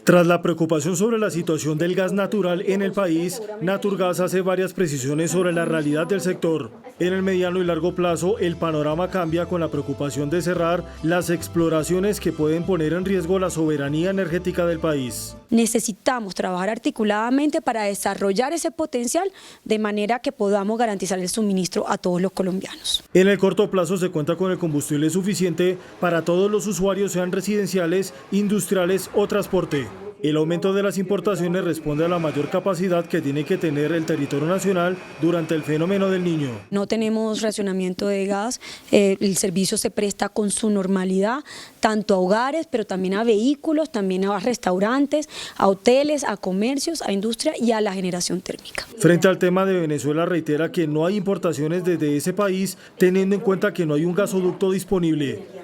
Tras la preocupación sobre la situación del gas natural en el país, Naturgas hace varias precisiones sobre la realidad del sector. En el mediano y largo plazo, el panorama cambia con la preocupación de cerrar las exploraciones que pueden poner en riesgo la soberanía energética del país. Necesitamos trabajar articuladamente para desarrollar ese potencial de manera que podamos garantizar el suministro a todos los colombianos. En el corto plazo se cuenta con el combustible suficiente para todos los usuarios, sean residenciales, industriales o transporte. El aumento de las importaciones responde a la mayor capacidad que tiene que tener el territorio nacional durante el fenómeno del Niño. No tenemos racionamiento de gas, el servicio se presta con su normalidad, tanto a hogares, pero también a vehículos, también a restaurantes, a hoteles, a comercios, a industria y a la generación térmica. Frente al tema de Venezuela, reitera que no hay importaciones desde ese país, teniendo en cuenta que no hay un gasoducto disponible.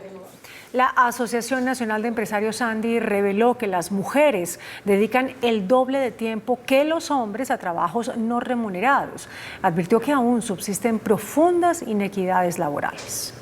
La Asociación Nacional de Empresarios ANDI reveló que las mujeres dedican el doble de tiempo que los hombres a trabajos no remunerados. Advirtió que aún subsisten profundas inequidades laborales.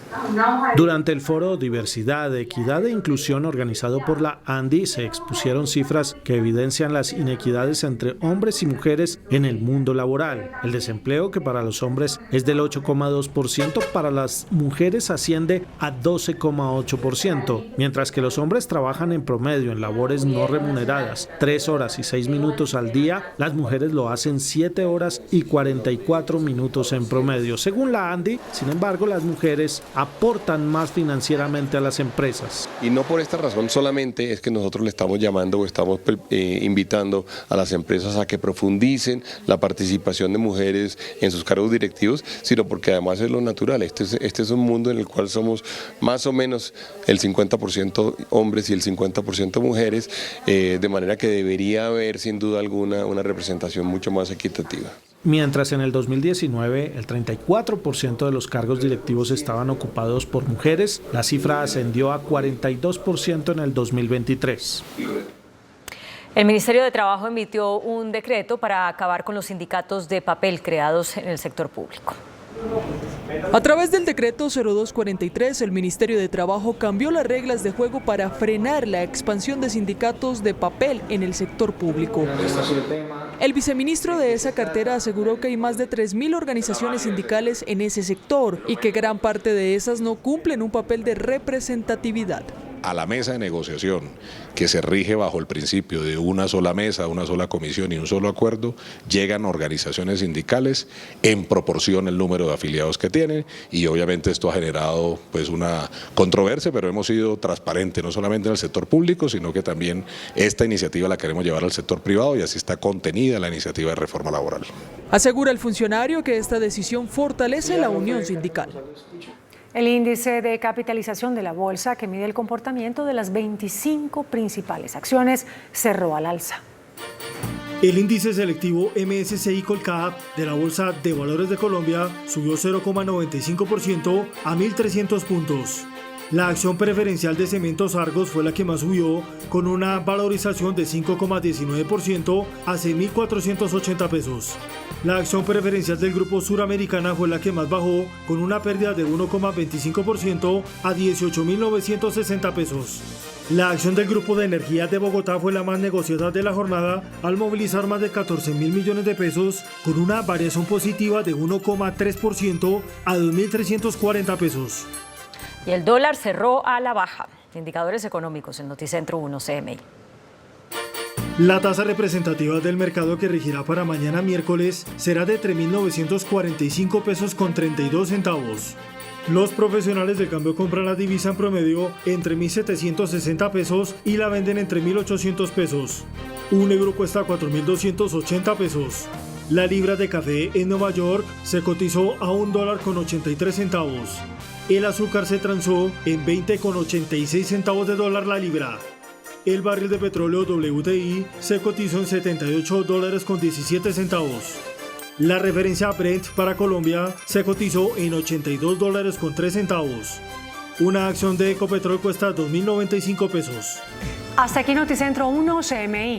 Durante el foro Diversidad, Equidad e Inclusión organizado por la ANDI se expusieron cifras que evidencian las inequidades entre hombres y mujeres en el mundo laboral. El desempleo, que para los hombres es del 8,2%, para las mujeres asciende a 12,8%, mientras que los hombres trabajan en promedio en labores no remuneradas 3 horas y 6 minutos al día, las mujeres lo hacen 7 horas y 44 minutos en promedio. Según la ANDI, sin embargo, las mujeres aportan más financieramente a las empresas. Y no por esta razón solamente es que nosotros le estamos llamando o estamos invitando a las empresas a que profundicen la participación de mujeres en sus cargos directivos, sino porque además es lo natural. Este es un mundo en el cual somos más o menos el 50% hombres y el 50% mujeres, de manera que debería haber sin duda alguna una representación mucho más equitativa. Mientras en el 2019 el 34% de los cargos directivos estaban ocupados por mujeres, la cifra ascendió a 42% en el 2023. El Ministerio de Trabajo emitió un decreto para acabar con los sindicatos de papel creados en el sector público. A través del decreto 0243, el Ministerio de Trabajo cambió las reglas de juego para frenar la expansión de sindicatos de papel en el sector público. El viceministro de esa cartera aseguró que hay más de 3.000 organizaciones sindicales en ese sector y que gran parte de esas no cumplen un papel de representatividad. A la mesa de negociación, que se rige bajo el principio de una sola mesa, una sola comisión y un solo acuerdo, llegan organizaciones sindicales en proporción al número de afiliados que tienen, y obviamente esto ha generado pues una controversia, pero hemos sido transparentes no solamente en el sector público, sino que también esta iniciativa la queremos llevar al sector privado, y así está contenida la iniciativa de reforma laboral. Asegura el funcionario que esta decisión fortalece la unión sindical. El índice de capitalización de la bolsa, que mide el comportamiento de las 25 principales acciones, cerró al alza. El índice selectivo MSCI Colcap de la Bolsa de Valores de Colombia subió 0,95% a 1.300 puntos. La acción preferencial de Cementos Argos fue la que más subió, con una valorización de 5,19% a 6.480 pesos. La acción preferencial del Grupo Suramericana fue la que más bajó, con una pérdida de 1,25% a 18.960 pesos. La acción del Grupo de Energía de Bogotá fue la más negociada de la jornada, al movilizar más de 14.000 millones de pesos, con una variación positiva de 1,3% a 2.340 pesos. Y el dólar cerró a la baja. Indicadores económicos en Noticentro 1 CMI. La tasa representativa del mercado, que regirá para mañana miércoles, será de 3.945 pesos con 32 centavos. Los profesionales del cambio compran la divisa en promedio entre 1.760 pesos y la venden entre 1.800 pesos. Un euro cuesta 4.280 pesos. La libra de café en Nueva York se cotizó a $1.83. El azúcar se transó en 20,86 centavos de dólar la libra. El barril de petróleo WTI se cotizó en $78.17 centavos. La referencia Brent para Colombia se cotizó en $82.03 centavos. Una acción de Ecopetrol cuesta 2.095 pesos. Hasta aquí Noticentro 1 CMI.